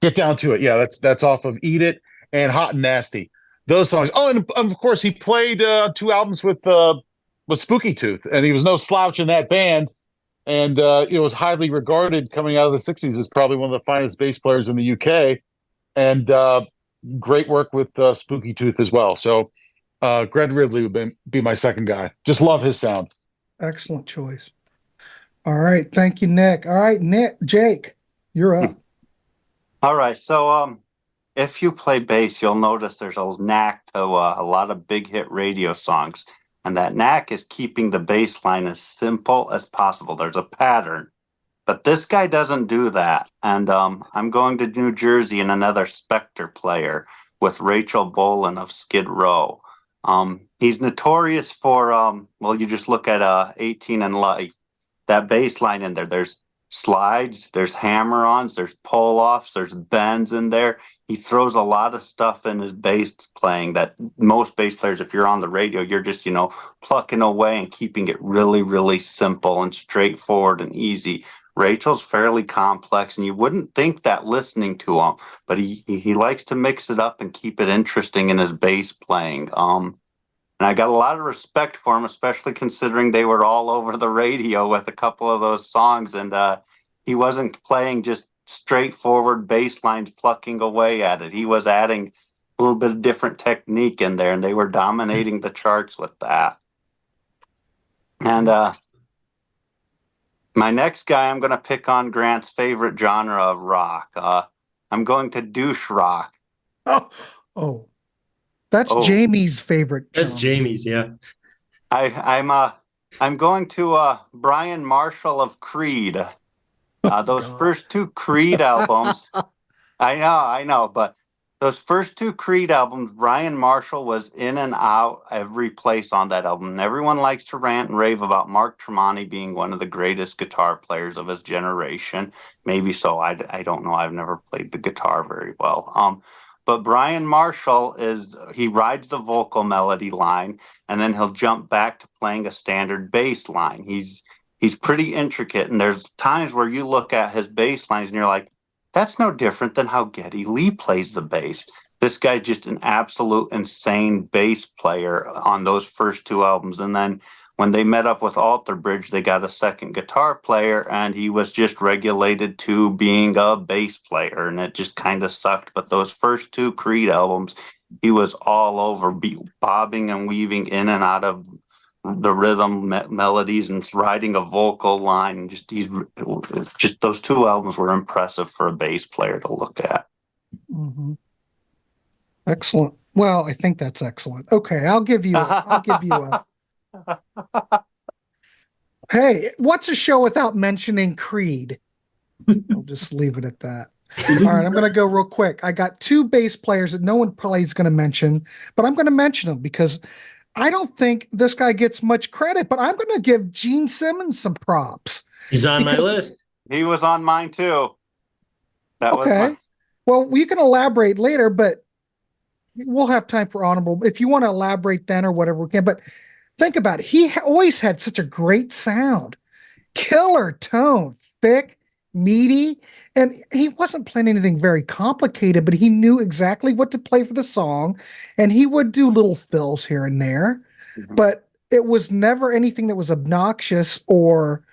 Speaker 6: Get Down to It. Yeah, that's off of Eat It and Hot and Nasty. Those songs. Oh, and of course he played 2 albums with Spooky Tooth, and he was no slouch in that band. And was highly regarded coming out of the 60s as probably one of the finest bass players in the UK. And great work with Spooky Tooth as well. So Greg Ridley would be my second guy. Just love his sound.
Speaker 1: Excellent choice. All right. Thank you, Nick. All right, Jake, you're up.
Speaker 2: All right. So if you play bass, you'll notice there's a knack to a lot of big hit radio songs. And that knack is keeping the bass line as simple as possible. There's a pattern. But this guy doesn't do that. And I'm going to New Jersey and another Spectre player with Rachel Bolan of Skid Row. He's notorious for, you just look at 18 and Light. That bass line in there, there's slides, there's hammer-ons, there's pull-offs, there's bends in there. He throws a lot of stuff in his bass playing that most bass players, if you're on the radio, you're just, plucking away and keeping it really, really simple and straightforward and easy. Rachel's fairly complex, and you wouldn't think that listening to him, but he likes to mix it up and keep it interesting in his bass playing. And I got a lot of respect for him, especially considering they were all over the radio with a couple of those songs, and he wasn't playing just straightforward bass lines plucking away at it. He was adding a little bit of different technique in there, and they were dominating the charts with that. And my next guy, I'm going to pick on Grant's favorite genre of rock. I'm going to douche rock.
Speaker 1: Oh, that's Jamie's favorite genre.
Speaker 3: That's Jamie's, yeah.
Speaker 2: I'm going to Brian Marshall of Creed. Those first 2 Creed albums. I know, but those first 2 Creed albums, Brian Marshall was in and out every place on that album. And everyone likes to rant and rave about Mark Tremonti being one of the greatest guitar players of his generation. Maybe so. I don't know. I've never played the guitar very well. But Brian Marshall he rides the vocal melody line, and then he'll jump back to playing a standard bass line. He's pretty intricate, and there's times where you look at his bass lines and you're like, that's no different than how Geddy Lee plays the bass. This guy's just an absolute insane bass player on those first 2 albums. And then when they met up with Alter Bridge, they got a second guitar player, and he was just regulated to being a bass player, and it just kind of sucked. But those first 2 Creed albums, he was all over, bobbing and weaving in and out of the rhythm melodies and riding a vocal line. Just those 2 albums were impressive for a bass player to look at.
Speaker 1: Mm-hmm. Excellent. Well, I think that's excellent. Okay, I'll give you a Hey, what's a show without mentioning Creed? I'll just leave it at that. All right, I'm going to go real quick. I got 2 bass players that no one probably is going to mention, but I'm going to mention them because I don't think this guy gets much credit, but I'm going to give Gene Simmons some props.
Speaker 3: He's on my list.
Speaker 2: He was on mine too.
Speaker 1: Okay. Well, we can elaborate later, but we'll have time for honorable if you want to elaborate then or whatever we can. But think about it. He always had such a great sound, killer tone, thick, meaty, and he wasn't playing anything very complicated, but he knew exactly what to play for the song, and he would do little fills here and there, but it was never anything that was obnoxious or,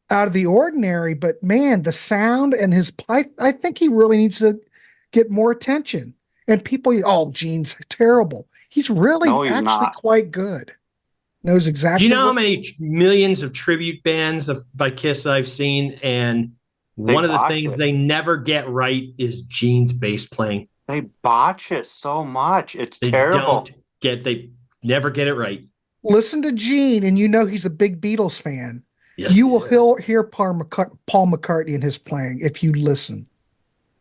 Speaker 1: out of the ordinary. But man, the sound and I think he really needs to get more attention. And people, Gene's terrible. He's really actually
Speaker 2: not.
Speaker 1: quite good. Knows exactly.
Speaker 3: Do you know how many millions of tribute bands by Kiss I've seen? And one of the things they never get right is Gene's bass playing.
Speaker 2: They botch it so much. It's terrible.
Speaker 3: They never get it right.
Speaker 1: Listen to Gene, and he's a big Beatles fan.
Speaker 3: Yes,
Speaker 1: you will hear Paul McCartney in his playing if you listen.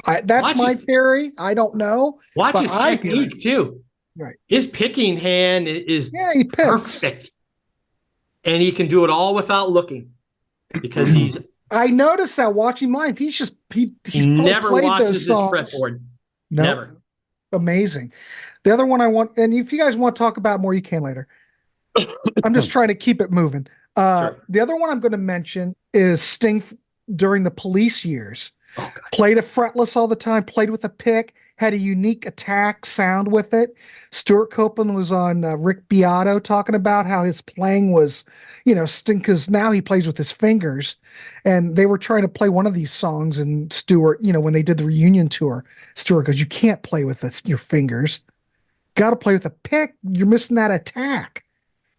Speaker 1: That's my theory. I don't know.
Speaker 3: Watch his technique too.
Speaker 1: Right.
Speaker 3: His picking hand is
Speaker 1: he picks.
Speaker 3: perfect. And he can do it all without looking because
Speaker 1: I noticed that watching live. He
Speaker 3: never watches his fretboard.
Speaker 1: No.
Speaker 3: Never.
Speaker 1: Amazing. The other one I want, and if you guys want to talk about more, you can later. I'm just trying to keep it moving.
Speaker 3: Sure.
Speaker 1: The other one I'm going to mention is Sting during the Police years.
Speaker 3: Oh, God.
Speaker 1: Played a fretless all the time, played with a pick, had a unique attack sound with it. Stuart Copeland was on Rick Beato talking about how his playing was, Sting, because now he plays with his fingers. And they were trying to play one of these songs, and Stuart, when they did the reunion tour, Stuart goes, "You can't play with your fingers. Got to play with a pick. You're missing that attack."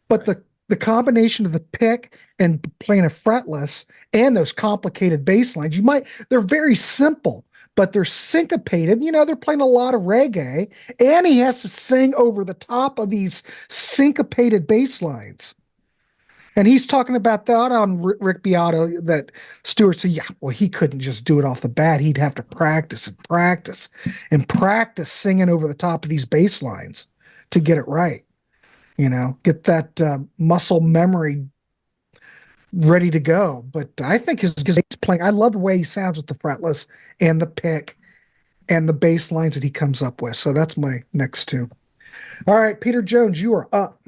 Speaker 1: But the combination of the pick and playing a fretless and those complicated bass lines, they're very simple, but they're syncopated. They're playing a lot of reggae, and he has to sing over the top of these syncopated bass lines. And he's talking about that on Rick Beato, that Stewart said, he couldn't just do it off the bat. He'd have to practice and practice and practice singing over the top of these bass lines to get it right. Get that muscle memory ready to go. But I think his playing, I love the way he sounds with the fretless and the pick and the bass lines that he comes up with. So that's my next two. All right, Peter Jones, you are up.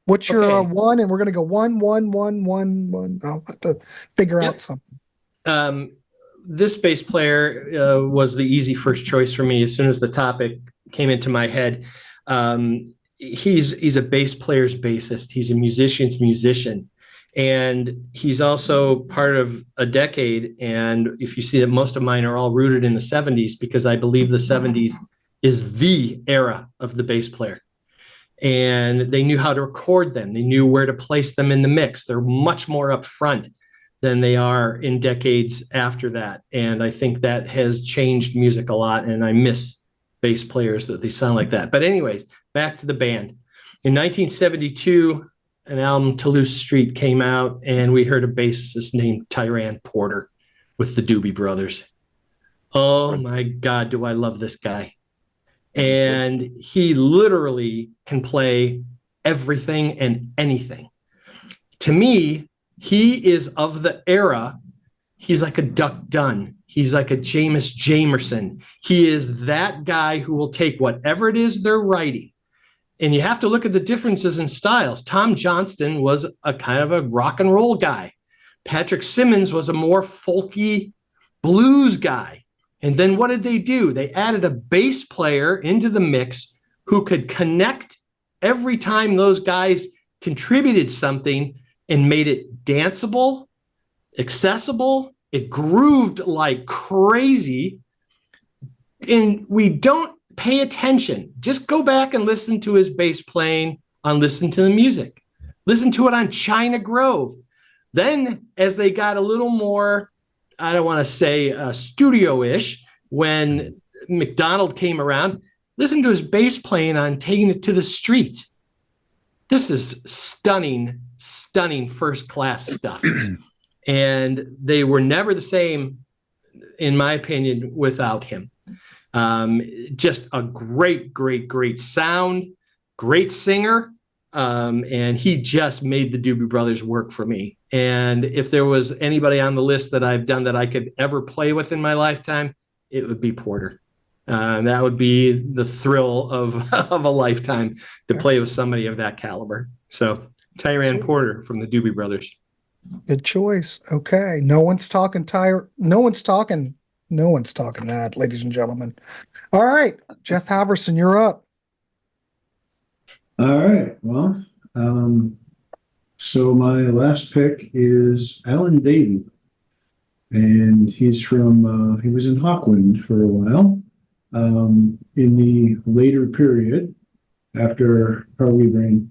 Speaker 1: What's your one? And we're going to go 1, 1, 1, 1, 1. I'll have to figure out something.
Speaker 3: This bass player was the easy first choice for me as soon as the topic came into my head. He's a bass player's bassist. He's a musician's musician. And he's also part of a decade. And if you see that most of mine are all rooted in the 70s, because I believe the 70s is the era of the bass player. And they knew how to record them. They knew where to place them in the mix. They're much more upfront than they are in decades after that. And I think that has changed music a lot. And I miss bass players that they sound like that. But anyways, back to the band. In 1972, an album, Toulouse Street, came out, and we heard a bassist named Tyran Porter with the Doobie Brothers. Oh my God, do I love this guy. And he literally can play everything and anything. To me, he is of the era. He's like a Duck Dunn. He's like a Jameis Jamerson. He is that guy who will take whatever it is they're writing. And you have to look at the differences in styles. Tom Johnston was a kind of a rock and roll guy. Patrick Simmons was a more folky blues guy. And then what did they do? They added a bass player into the mix who could connect every time those guys contributed something and made it danceable, accessible. It grooved like crazy. And we don't pay attention. Just go back and listen to his bass playing on Listen to the Music. Listen to it on China Grove. Then as they got a little more, I don't want to say studio-ish, when McDonald came around, listen to his bass playing on Taking It to the Streets. This is stunning, stunning first-class stuff. And they were never the same, in my opinion, without him. Just a great, great, great sound, great singer. And he just made the Doobie Brothers work for me. And if there was anybody on the list that I've done that I could ever play with in my lifetime, it would be Porter. That would be the thrill of of a lifetime to play with somebody of that caliber. So Tyran Porter from the Doobie Brothers.
Speaker 1: Good choice. Okay. No one's talking No one's talking that, ladies and gentlemen. All right. Jeff Halverson, you're up.
Speaker 5: All right. Well, so my last pick is Alan Davey. And he's from, he was in Hawkwind for a while. In the later period, after Harvey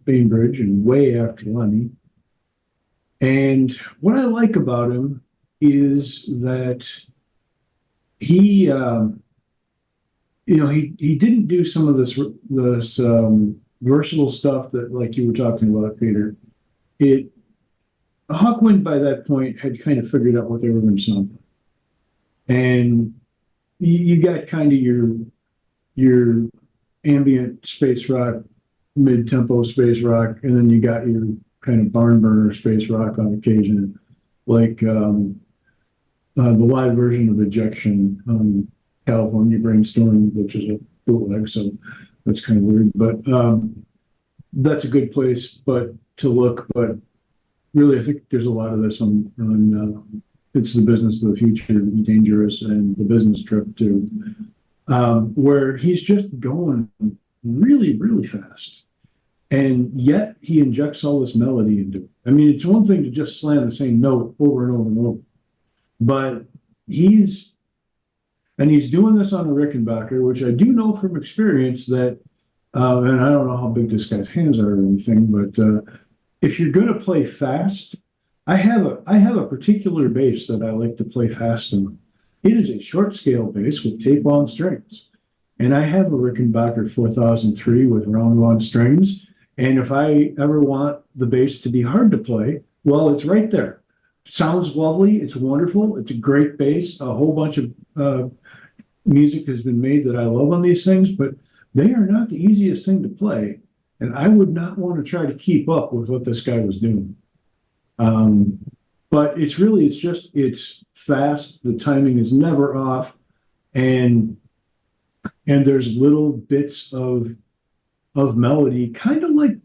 Speaker 5: Bainbridge and way after Lemmy. And what I like about him is that he, he didn't do some of this versatile stuff that, like you were talking about, Peter. Hawkwind by that point had kind of figured out what they were going to sound like. And you got kind of your ambient space rock, mid-tempo space rock, and then you got your kind of barn burner space rock on occasion, like the live version of Ejection on California Brainstorm, which is a bootleg, so that's kind of weird. But that's a good place to look. But really, I think there's a lot of this on It's the Business of the Future, Dangerous, and The Business Trip too, where he's just going really, really fast. And yet he injects all this melody into it. I mean, it's one thing to just slam the same note over and over and over, but he's doing this on a Rickenbacker, which I do know from experience that, and I don't know how big this guy's hands are or anything, but if you're going to play fast, I have a particular bass that I like to play fast on. It is a short scale bass with tape-on strings, and I have a Rickenbacker 4003 with round one strings. And if I ever want the bass to be hard to play, well, it's right there. Sounds lovely. It's wonderful. It's a great bass. A whole bunch of music has been made that I love on these things, but they are not the easiest thing to play. And I would not want to try to keep up with what this guy was doing. But it's fast. The timing is never off. And there's little bits of melody, kind of like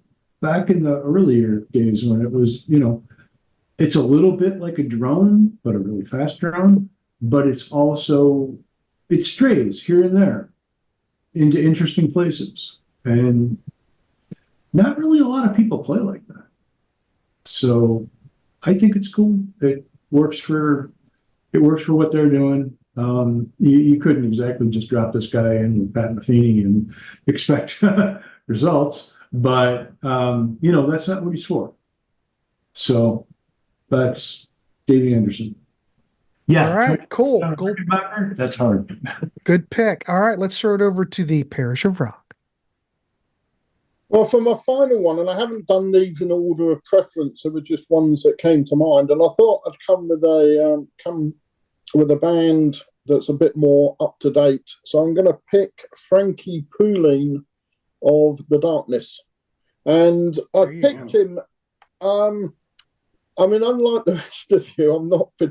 Speaker 5: back in the earlier days when it was, it's a little bit like a drone, but a really fast drone, but it strays here and there into interesting places. And not really a lot of people play like that. So I think it's cool. It works for what they're doing. You couldn't exactly just drop this guy in with Pat Metheny and expect results, but that's not what he's for. So that's Davey Anderson. Yeah.
Speaker 1: All right, cool.
Speaker 5: That's hard.
Speaker 1: Good pick. All right, let's throw it over to the Parish of Rock.
Speaker 4: Well, for my final one, and I haven't done these in order of preference, there were just ones that came to mind, and I thought I'd come with a band that's a bit more up to date. So I'm going to pick Frankie Poulenc of The Darkness, and I picked him. Unlike the rest of you, I'm not a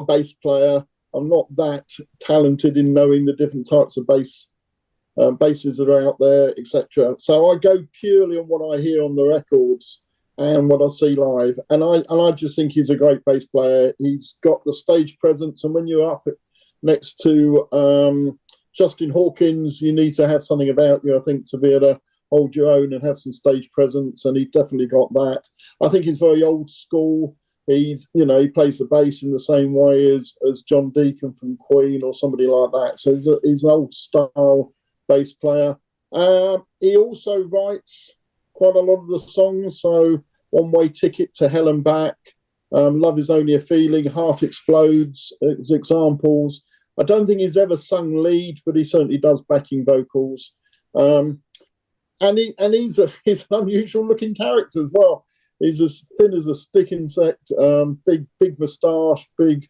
Speaker 4: bass player. I'm not that talented in knowing the different types of basses that are out there, etc. So I go purely on what I hear on the records and what I see live. And I just think he's a great bass player. He's got the stage presence, and when you're up next to Justin Hawkins, you need to have something about you, I think, to be able to hold your own and have some stage presence, and he definitely got that. I think he's very old school. He plays the bass in the same way as John Deacon from Queen or somebody like that. So he's an old style bass player. He also writes quite a lot of the songs. So One Way Ticket to Hell and Back, Love Is Only a Feeling, Heart Explodes as examples. I don't think he's ever sung lead, but he certainly does backing vocals. And he's an unusual looking character as well. He's as thin as a stick insect, big moustache, big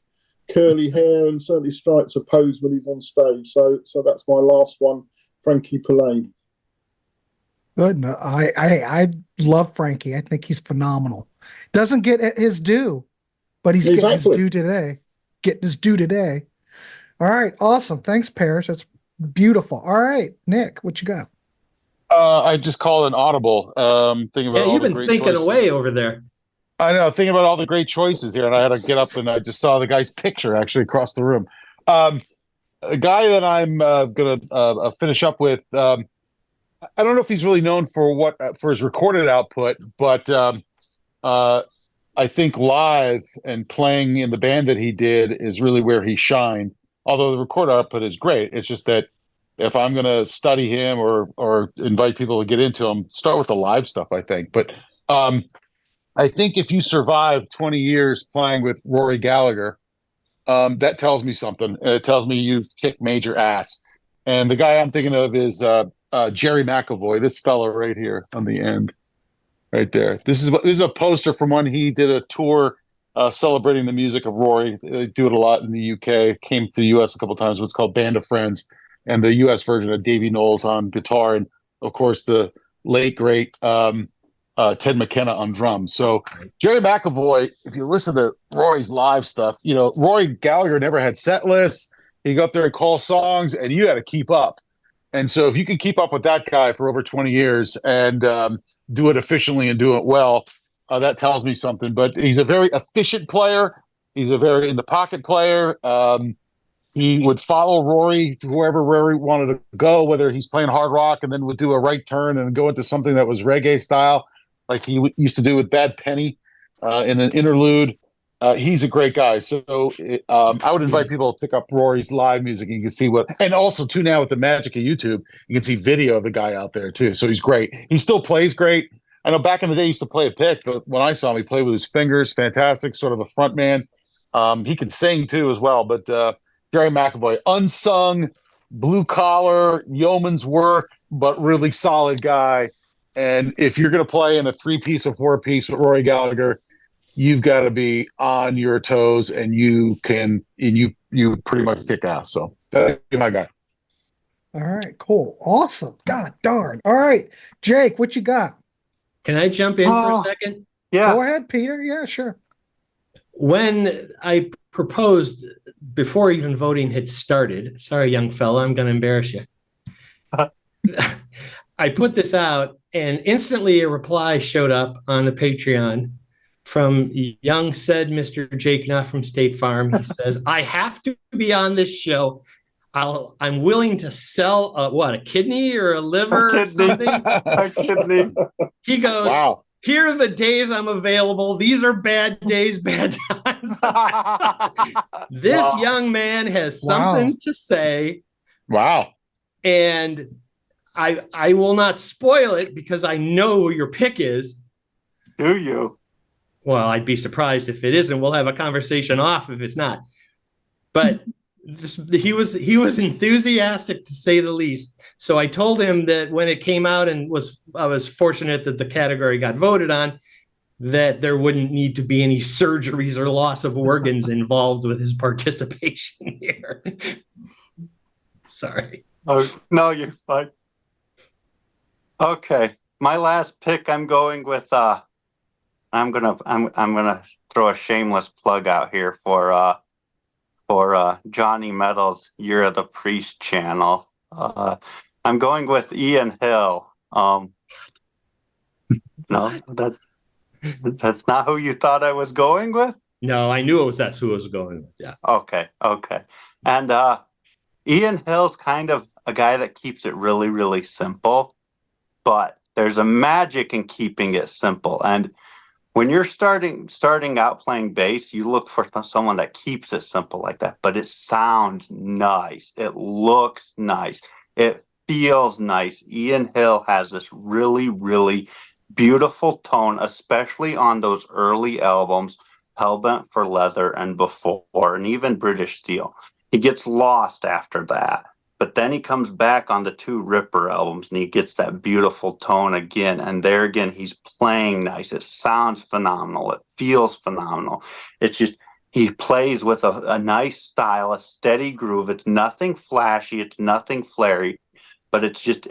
Speaker 4: curly hair, and certainly strikes a pose when he's on stage. So that's my last one, Frankie Poulenc.
Speaker 1: Good. No, I love Frankie. I think he's phenomenal. Doesn't get his due, but he's getting his due today. All right, awesome. Thanks, Parish. That's beautiful. All right, Nick, what you got?
Speaker 6: I just called an audible. Thinking about
Speaker 3: Yeah,
Speaker 6: all
Speaker 3: you've
Speaker 6: the
Speaker 3: been
Speaker 6: great
Speaker 3: thinking
Speaker 6: choices.
Speaker 3: away over there.
Speaker 6: I know, thinking about all the great choices here, and I had to get up and I just saw the guy's picture actually across the room. A guy that I'm gonna finish up with. I don't know if he's really known for his recorded output, but I think live and playing in the band that he did is really where he shined. Although the recorded output is great, it's just that if I'm going to study him or invite people to get into him, start with the live stuff, I think. But I think if you survive 20 years playing with Rory Gallagher, that tells me something. It tells me you've kicked major ass. And the guy I'm thinking of is Jerry McAvoy, this fellow right here on the end, right there. This is a poster from when he did a tour celebrating the music of Rory. They do it a lot in the UK. Came to the US a couple of times. What's called Band of Friends, and the US version of Davy Knowles on guitar, and of course the late great Ted McKenna on drums. So Jerry McAvoy, if you listen to Rory's live stuff, Rory Gallagher never had set lists. He'd go up there and call songs, and you had to keep up. And so if you can keep up with that guy for over 20 years and do it efficiently and do it well, that tells me something. But he's a very efficient player. He's a very in-the-pocket player. He would follow Rory to wherever Rory wanted to go, whether he's playing hard rock and then would do a right turn and go into something that was reggae style, like he used to do with Bad Penny in an interlude. He's a great guy. So I would invite people to pick up Rory's live music. And you can see and also too, now with the magic of YouTube, you can see video of the guy out there too. So he's great. He still plays great. I know back in the day he used to play a pick, but when I saw him, he played with his fingers. Fantastic, sort of a front man. He can sing too as well. But Jerry McAvoy, unsung, blue collar, yeoman's work, but really solid guy. And if you're going to play in a 3-piece or 4-piece with Rory Gallagher, you've got to be on your toes, and you pretty much kick ass. So that's my guy.
Speaker 1: All right, cool. Awesome. God darn. All right, Jake, what you got?
Speaker 3: Can I jump in for a second?
Speaker 2: Yeah.
Speaker 1: Go ahead, Peter. Yeah, sure.
Speaker 3: When I proposed, before even voting had started, sorry, young fella, I'm going to embarrass you. I put this out, and instantly a reply showed up on the Patreon from young said Mr. Jake, not from State Farm. He says, I have to be on this show. I'm willing to sell a kidney or a liver or something.
Speaker 2: A kidney.
Speaker 3: He goes,
Speaker 6: wow.
Speaker 3: Here are the days I'm available. These are bad days, bad times. This young man has something to say.
Speaker 6: Wow.
Speaker 3: And I will not spoil it because I know who your pick is.
Speaker 2: Do you?
Speaker 3: Well, I'd be surprised if it isn't. We'll have a conversation off if it's not. But he was enthusiastic, to say the least. So I told him that when it came out, and I was fortunate that the category got voted on, that there wouldn't need to be any surgeries or loss of organs involved with his participation here. Sorry.
Speaker 2: Oh, no, you're fine. Okay, my last pick. I'm going with. I'm gonna throw a shameless plug out here for Johnny Metal's Year of the Priest channel. I'm going with Ian Hill. No, that's not who you thought I was going with.
Speaker 3: No, I knew that's who I was going with. Yeah.
Speaker 2: Okay. And Ian Hill's kind of a guy that keeps it really, really simple, but there's a magic in keeping it simple. And when you're starting out playing bass, you look for someone that keeps it simple like that, but it sounds nice. It looks nice. It feels nice. Ian Hill has this really, really beautiful tone, especially on those early albums, Hellbent for Leather and before, and even British Steel. He gets lost after that. But then he comes back on the 2 Ripper albums and he gets that beautiful tone again. And there again, he's playing nice. It sounds phenomenal. It feels phenomenal. It's just, he plays with a nice style, a steady groove. It's nothing flashy. It's nothing flary. But it's just,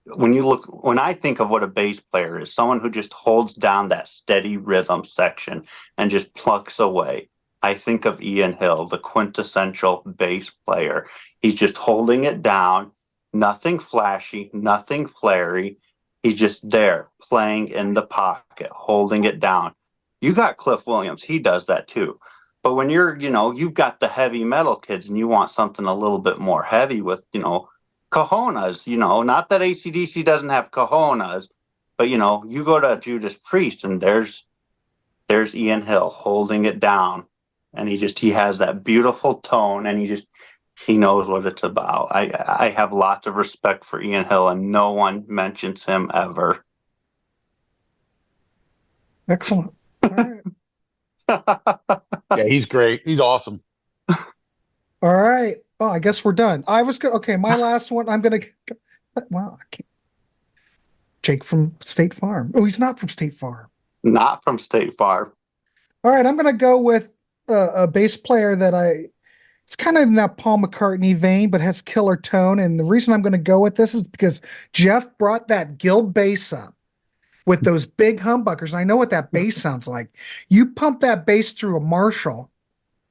Speaker 2: when I think of what a bass player is, someone who just holds down that steady rhythm section and just plucks away. I think of Ian Hill, the quintessential bass player. He's just holding it down, nothing flashy, nothing flary. He's just there playing in the pocket, holding it down. You got Cliff Williams. He does that too. But when you're, you've got the heavy metal kids and you want something a little bit more heavy with, cojones, not that AC/DC doesn't have cojones, but, you go to Judas Priest and there's Ian Hill holding it down. And he has that beautiful tone and he knows what it's about. I have lots of respect for Ian Hill and no one mentions him ever.
Speaker 1: Excellent. All right.
Speaker 6: Yeah, he's great. He's awesome.
Speaker 1: All right. Oh, I guess we're done. Okay, my last one. Wow, I can't. Jake from State Farm. Oh, he's not from State Farm.
Speaker 2: Not from State Farm.
Speaker 1: All right, I'm gonna go with a bass player that it's kind of in that Paul McCartney vein, but has killer tone. And the reason I'm going to go with this is because Jeff brought that Guild bass up with those big humbuckers. And I know what that bass sounds like. You pump that bass through a Marshall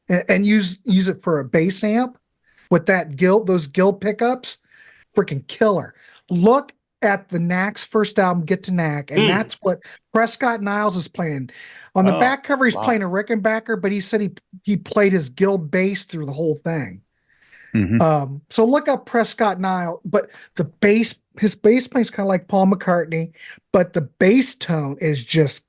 Speaker 1: and use it for a bass amp with those Guild pickups, freaking killer. Look at the Knack's first album, Get to Knack, and that's what Prescott Niles is playing. On the back cover, he's playing a Rickenbacker, but he said he played his Guild bass through the whole thing.
Speaker 6: Mm-hmm.
Speaker 1: So look up Prescott Niles, but his bass playing is kind of like Paul McCartney, but the bass tone is just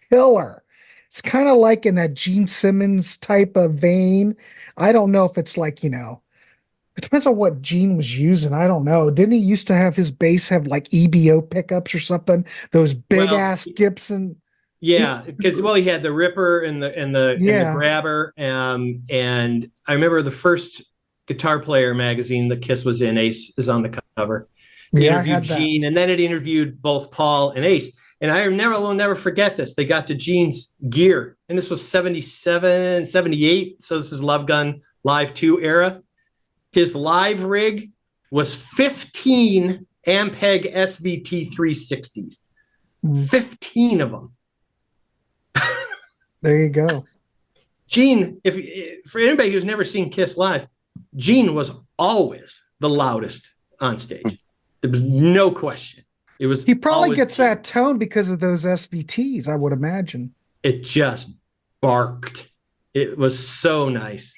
Speaker 1: killer. It's kind of like in that Gene Simmons type of vein. I don't know if it's like, it depends on what Gene was using. I don't know. Didn't he used to have his bass have like EBO pickups or something? Those big ass Gibson.
Speaker 3: Yeah, because he had the Ripper and the Grabber. And I remember the first Guitar Player magazine that Kiss was in, Ace is on the cover. It interviewed Gene, and then it interviewed both Paul and Ace. And I will never forget this. They got to Gene's gear, and this was 77, 78. So this is Love Gun Live 2 era. His live rig was 15 Ampeg SVT 360s. 15 of them.
Speaker 1: There you go.
Speaker 3: Gene, for anybody who's never seen Kiss live, Gene was always the loudest on stage. There was no question.
Speaker 1: He probably gets that tone because of those SVTs, I would imagine.
Speaker 3: It just barked. It was so nice.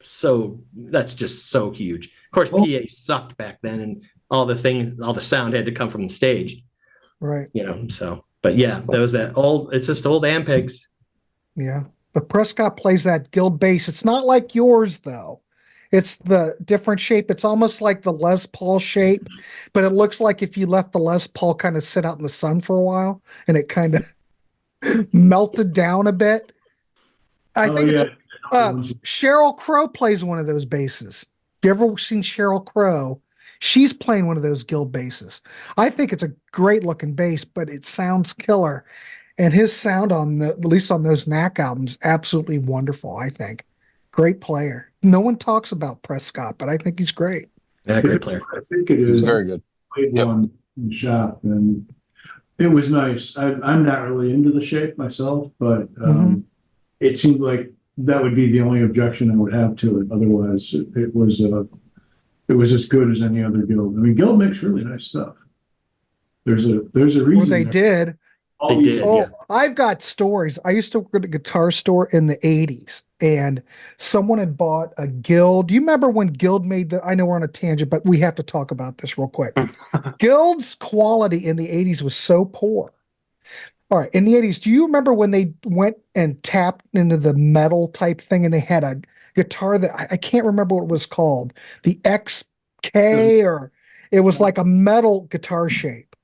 Speaker 3: So that's just so huge. Of course, PA sucked back then, and all the sound had to come from the stage.
Speaker 1: Right.
Speaker 3: But yeah, it's just old Ampegs.
Speaker 1: Yeah. But Prescott plays that Guild bass. It's not like yours though. It's the different shape. It's almost like the Les Paul shape, but it looks like if you left the Les Paul kind of sit out in the sun for a while and it kind of melted down a bit. I think Sheryl Crow plays one of those basses. If you ever seen Sheryl Crow, she's playing one of those Guild basses. I think it's a great looking bass, but it sounds killer. And his sound at least on those Knack albums, absolutely wonderful, I think. Great player. No one talks about Prescott, but I think he's great.
Speaker 3: Yeah, great player.
Speaker 5: I think it is.
Speaker 6: He's very good.
Speaker 5: Played one in the shop, and it was nice. I'm not really into the shape myself, but it seemed like that would be the only objection I would have to it. Otherwise, it was as good as any other Guild. I mean, Guild makes really nice stuff. There's a reason.
Speaker 1: Well, they did.
Speaker 3: They did. Yeah.
Speaker 1: I've got stories. I used to work at a guitar store in the 80s, and someone had bought a Guild. Do you remember when Guild made I know we're on a tangent, but we have to talk about this real quick. Guild's quality in the 80s was so poor. All right, in the 80s, do you remember when they went and tapped into the metal type thing and they had a guitar that I can't remember what it was called, the XK, or it was like a metal guitar shape.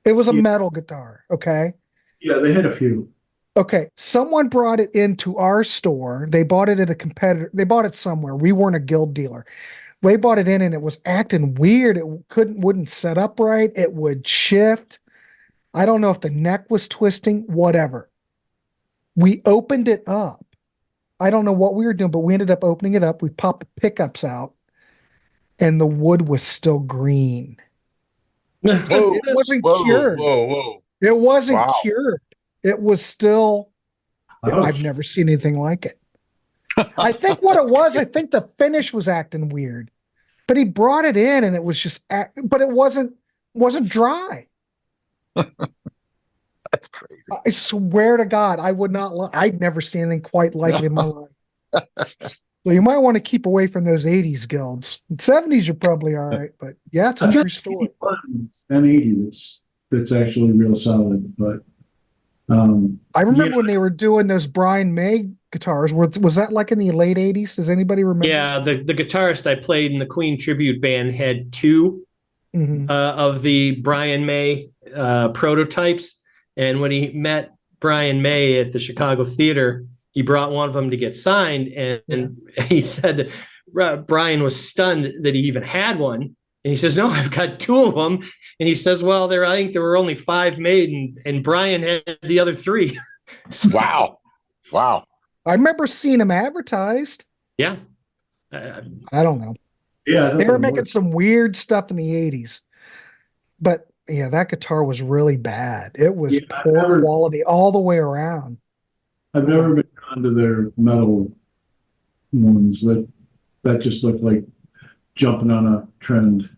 Speaker 1: It was a metal guitar, okay?
Speaker 5: Yeah, they had a few.
Speaker 1: Okay, someone brought it into our store. They bought it at a competitor. They bought it somewhere. We weren't a Guild dealer. They bought it in and it was acting weird. It wouldn't set up right. It would shift. I don't know if the neck was twisting, whatever. We opened it up. I don't know what we were doing, but we ended up opening it up. We popped the pickups out and the wood was still green. It wasn't cured.
Speaker 6: Whoa.
Speaker 1: It wasn't cured. It was still, I've never seen anything like it. I think what it was, I think the finish was acting weird, but he brought it in and it was just, but it wasn't dry.
Speaker 6: That's crazy.
Speaker 1: I swear to God, I would not. I'd never seen anything quite like it in my life. So you might want to keep away from those 80s guilds. 70s, you're probably all right, but yeah, it's a true story.
Speaker 5: An 80 that's actually real solid, but
Speaker 1: I remember when they were doing those Brian May guitars. Was that like in the late 80s? Does anybody remember?
Speaker 3: Yeah, the guitarist I played in the Queen tribute band had two of the Brian May prototypes. And when he met Brian May at the Chicago Theater, he brought one of them to get signed. And he said that Brian was stunned that he even had one. And he says, no, I've got two of them. And he says, well, I think there were only 5 made, and Brian had the other 3.
Speaker 6: Wow.
Speaker 1: I remember seeing him advertised.
Speaker 3: Yeah.
Speaker 1: I don't know.
Speaker 5: yeah,
Speaker 1: They were making some weird stuff in the 80s. But yeah, that guitar was really bad. It was poor quality all the way around.
Speaker 5: I've never been onto their metal ones that just looked like jumping on a trend.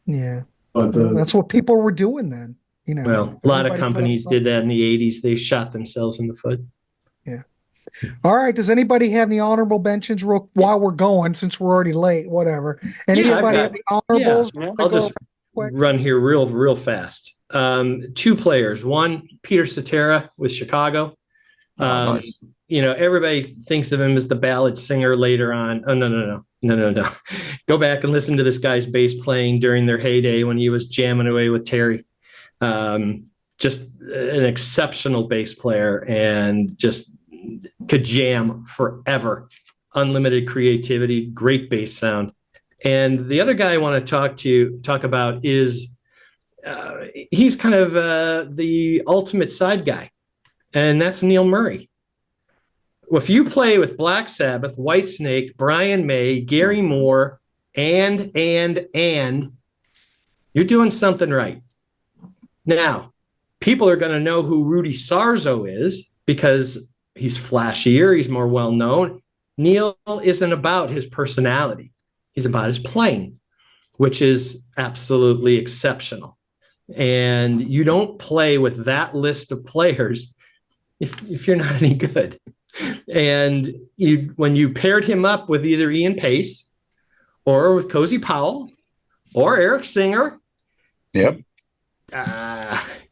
Speaker 1: Yeah.
Speaker 5: But
Speaker 1: that's what people were doing then. You know,
Speaker 3: Well, a lot of companies did that in the 80s. They shot themselves in the foot.
Speaker 1: Yeah. All right. Does anybody have any honorable mentions while we're going, since we're already late? Whatever. Anybody have any honorables?
Speaker 3: Yeah. I'll just run here real fast. 2 players. One, Peter Cetera with Chicago.
Speaker 6: Nice.
Speaker 3: You know, everybody thinks of him as the ballad singer later on. Oh, no. Go back and listen to this guy's bass playing during their heyday when he was jamming away with Terry. Just an exceptional bass player and just could jam forever. Unlimited creativity, great bass sound. And the other guy I want to talk about is he's kind of the ultimate side guy, and that's Neil Murray. If you play with Black Sabbath, Whitesnake, Brian May, Gary Moore, and you're doing something right. Now, people are going to know who Rudy Sarzo is because he's flashier, he's more well-known. Neil isn't about his personality. He's about his playing, which is absolutely exceptional. And you don't play with that list of players if you're not any good. And when you paired him up with either Ian Pace or with Cozy Powell or Eric Singer,
Speaker 6: yep,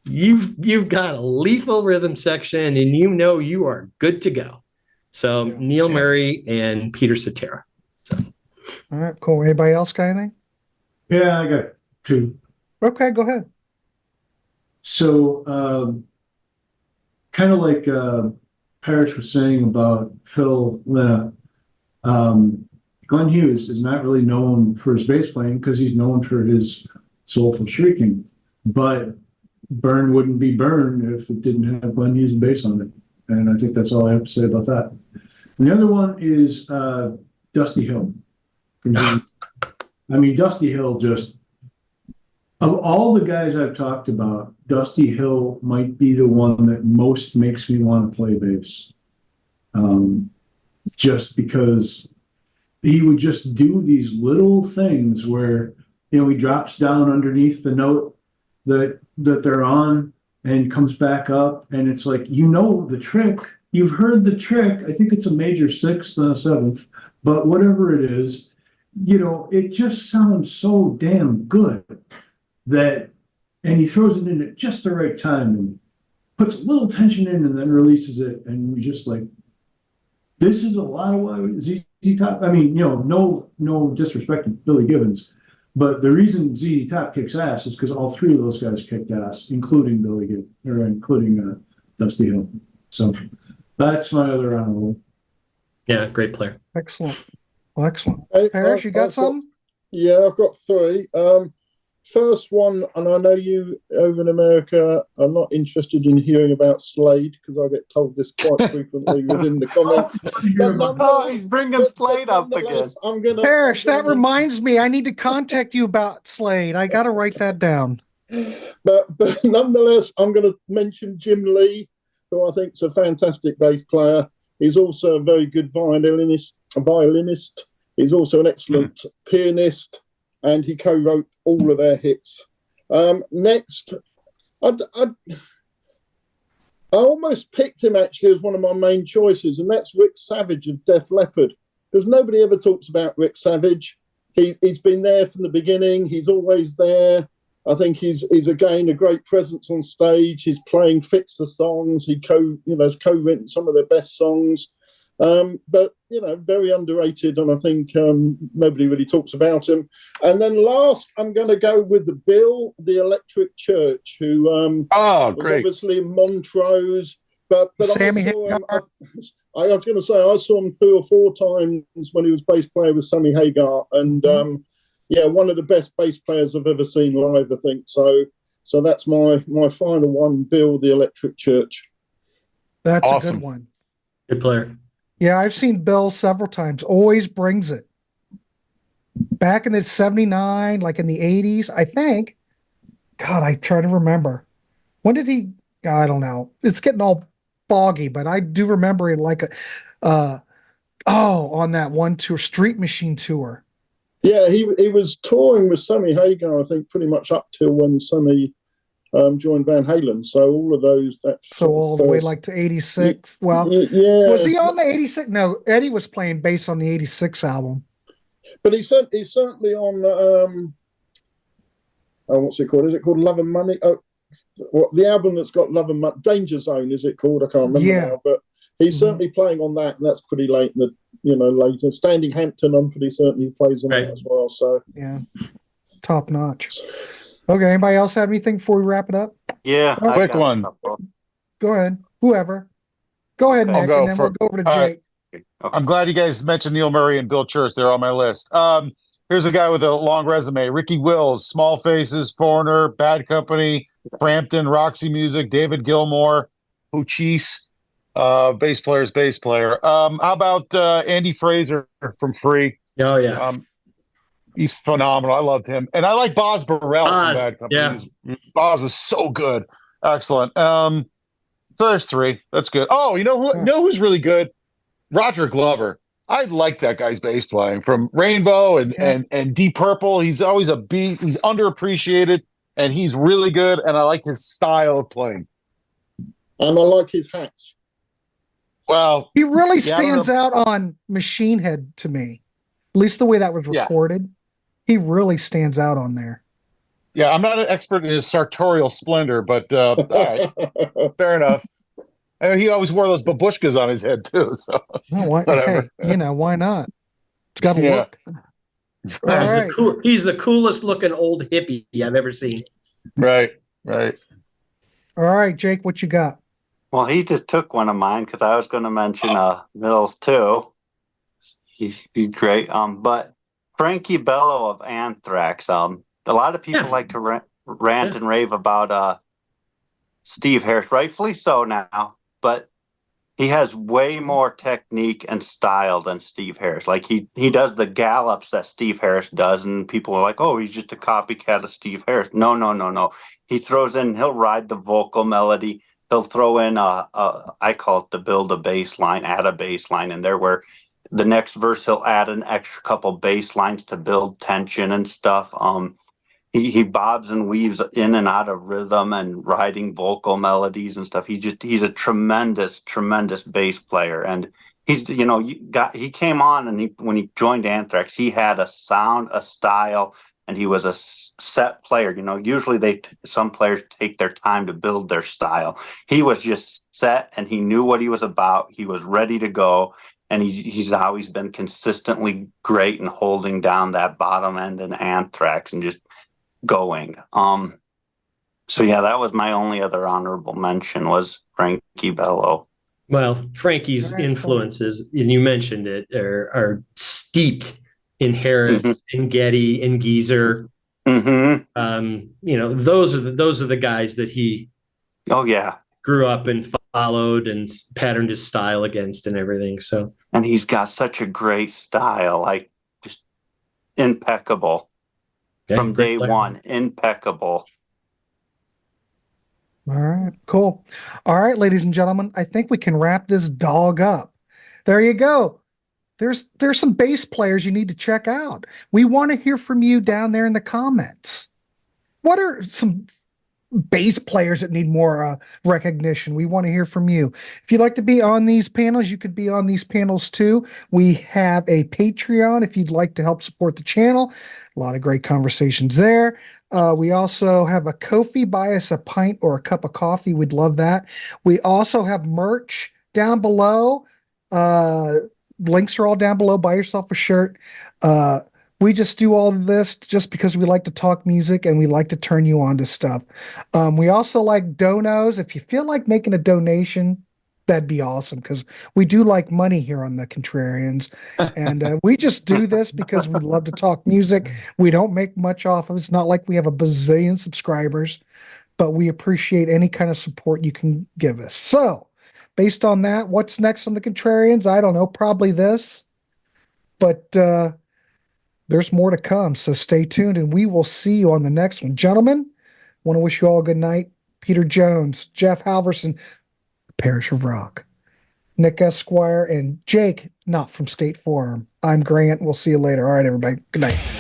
Speaker 3: you've got a lethal rhythm section, and you are good to go. So Neil Murray and Peter Cetera. So.
Speaker 1: All right, cool. Anybody else got anything?
Speaker 5: Yeah, I got 2.
Speaker 1: Okay, go ahead.
Speaker 5: So, kind of like Parish was saying about Phil Lynott, Glenn Hughes is not really known for his bass playing because he's known for his soulful shrieking. But Bernd wouldn't be Bernd if it didn't have Glenn Hughes' bass on it. And I think that's all I have to say about that. And the other one is Dusty Hill. Dusty Hill just, of all the guys I've talked about, Dusty Hill might be the one that most makes me want to play bass. Just because he would just do these little things where, he drops down underneath the note that they're on and comes back up. And it's like, the trick, you've heard the trick. I think it's a major 6th and a 7th, but whatever it is, it just sounds so damn good and he throws it in at just the right time and puts a little tension in and then releases it. And you're just like, this is a lot of what ZZ Top. No disrespect to Billy Gibbons, but the reason ZZ Top kicks ass is because all 3 of those guys kicked ass, including Billy Gibbons, or including Dusty Hill. So that's my other honorable.
Speaker 3: Yeah, great player.
Speaker 1: Excellent. Well, excellent.
Speaker 4: Hey,
Speaker 1: Parish, you got something?
Speaker 4: Yeah, I've got 3. First one, and I know you over in America are not interested in hearing about Slade because I get told this quite frequently within the comments.
Speaker 2: He's bringing Slade up again.
Speaker 1: Parish, that reminds me, I need to contact you about Slade. I got to write that down.
Speaker 4: But nonetheless, I'm going to mention Jim Lee, who I think is a fantastic bass player. He's also a very good violinist. a violinist. He's also an excellent pianist, and he co-wrote all of their hits. Next, I almost picked him actually as one of my main choices, and that's Rick Savage of Def Leppard, because nobody ever talks about Rick Savage. He's been there from the beginning. He's always there. I think he's again a great presence on stage. His playing fits the songs. Has co-written some of their best songs, but very underrated. And I think nobody really talks about him. And then last, I'm going to go with Bill, the Electric Church, who was obviously in Montrose. But
Speaker 1: Sammy
Speaker 4: I was going to say I saw him 3 or 4 times when he was bass player with Sammy Hagar, and one of the best bass players I've ever seen live, I think. So that's my final one, Bill, the Electric Church.
Speaker 1: That's
Speaker 6: awesome.
Speaker 1: A good one.
Speaker 3: Good player.
Speaker 1: Yeah, I've seen Bill several times. Always brings it. Back in the 79, like in the 80s, I think. God, I try to remember. When did he? I don't know. It's getting all foggy, but I do remember it like on that one tour, Street Machine tour.
Speaker 4: Yeah, he was touring with Sammy Hagar, I think, pretty much up till when Sammy joined Van Halen. So all of those.
Speaker 1: All the way like to 86. Well,
Speaker 4: yeah.
Speaker 1: Was he on the 86? No, Eddie was playing bass on the 86 album.
Speaker 4: But he's certainly on, what's it called? Is it called Love and Money? The album that's got Love and Money, Danger Zone, is it called? I can't remember now. But he's certainly playing on that, and that's pretty late in the, later. Standing Hampton, I'm pretty certain he plays on that as well. So
Speaker 1: yeah, top notch. Okay, anybody else have anything before we wrap it up?
Speaker 2: Yeah,
Speaker 6: quick one.
Speaker 1: Go ahead, whoever. Go ahead, Nick, and then we'll go over to Jake.
Speaker 6: Right. Okay. I'm glad you guys mentioned Neil Murray and Bill Church. They're on my list. Here's a guy with a long resume: Ricky Wills, Small Faces, Foreigner, Bad Company, Frampton, Roxy Music, David Gilmour, Puchis, bass player. How about Andy Fraser from Free?
Speaker 3: Oh yeah.
Speaker 6: He's phenomenal. I loved him. And I like Boz Burrell from Bad Company.
Speaker 3: Yeah.
Speaker 6: Boz was so good. Excellent. So there's 3. That's good. Oh, you know who's really good? Roger Glover. I like that guy's bass playing from Rainbow and Deep Purple. He's always a beat. He's underappreciated, and he's really good, and I like his style of playing.
Speaker 4: And I like his hats.
Speaker 6: Well,
Speaker 1: he really stands out on Machine Head to me. At least the way that was recorded. He really stands out on there.
Speaker 6: Yeah, I'm not an expert in his sartorial splendor, but all right. Fair enough. I know he always wore those babushkas on his head too. So
Speaker 1: whatever. Hey, why not? It's got to look.
Speaker 3: He's the coolest looking old hippie I've ever seen.
Speaker 6: Right.
Speaker 1: All right, Jake, what you got?
Speaker 2: Well, he just took one of mine because I was going to mention Mills too. He's great. But Frankie Bello of Anthrax. A lot of people like to rant and rave about Steve Harris, rightfully so now. But he has way more technique and style than Steve Harris. Like he does the gallops that Steve Harris does, and people are like, "Oh, he's just a copycat of Steve Harris." No. He'll ride the vocal melody. He'll throw in I call it the build a bass line, add a bass line in there, where the next verse he'll add an extra couple bass lines to build tension and stuff. He bobs and weaves in and out of rhythm and writing vocal melodies and stuff. He's a tremendous bass player, and he came on, and when he joined Anthrax, he had a sound, a style, and he was a set player. Usually some players take their time to build their style. He was just set, and he knew what he was about. He was ready to go, and he's always been consistently great in holding down that bottom end in Anthrax and just going. So yeah, that was my only other honorable mention was Frankie Bello.
Speaker 3: Well, Frankie's influences, and you mentioned it, are steeped in Harris, in Geddy, in Geisler. Those are the guys that he grew up and followed and patterned his style against and everything. So,
Speaker 2: and he's got such a great style, like just impeccable. From day one, impeccable.
Speaker 1: All right, cool. All right, ladies and gentlemen, I think we can wrap this dog up. There you go. there's some bass players you need to check out. We want to hear from you down there in the comments. What are some bass players that need more recognition? We want to hear from you. If you'd like to be on these panels, you could be on these panels too. We have a Patreon if you'd like to help support the channel. A lot of great conversations there. We also have a Ko-fi. Buy us a pint or a cup of coffee. We'd love that. We also have merch down below. Links are all down below. Buy yourself a shirt. We just do all of this just because we like to talk music and we like to turn you on to stuff. We also like donos. If you feel like making a donation, that'd be awesome because we do like money here on the Contrarians. And we just do this because we love to talk music. We don't make much off of it. It's not like we have a bazillion subscribers, but we appreciate any kind of support you can give us. So based on that, what's next on the Contrarians? I don't know, probably this. But there's more to come, so stay tuned, and we will see you on the next one. Gentlemen, want to wish you all a good night. Peter Jones, Jeff Halverson, Parish of Rock, Nick Esquire, and Jake, not from State Farm. I'm Grant. We'll see you later. All right, everybody. Good night.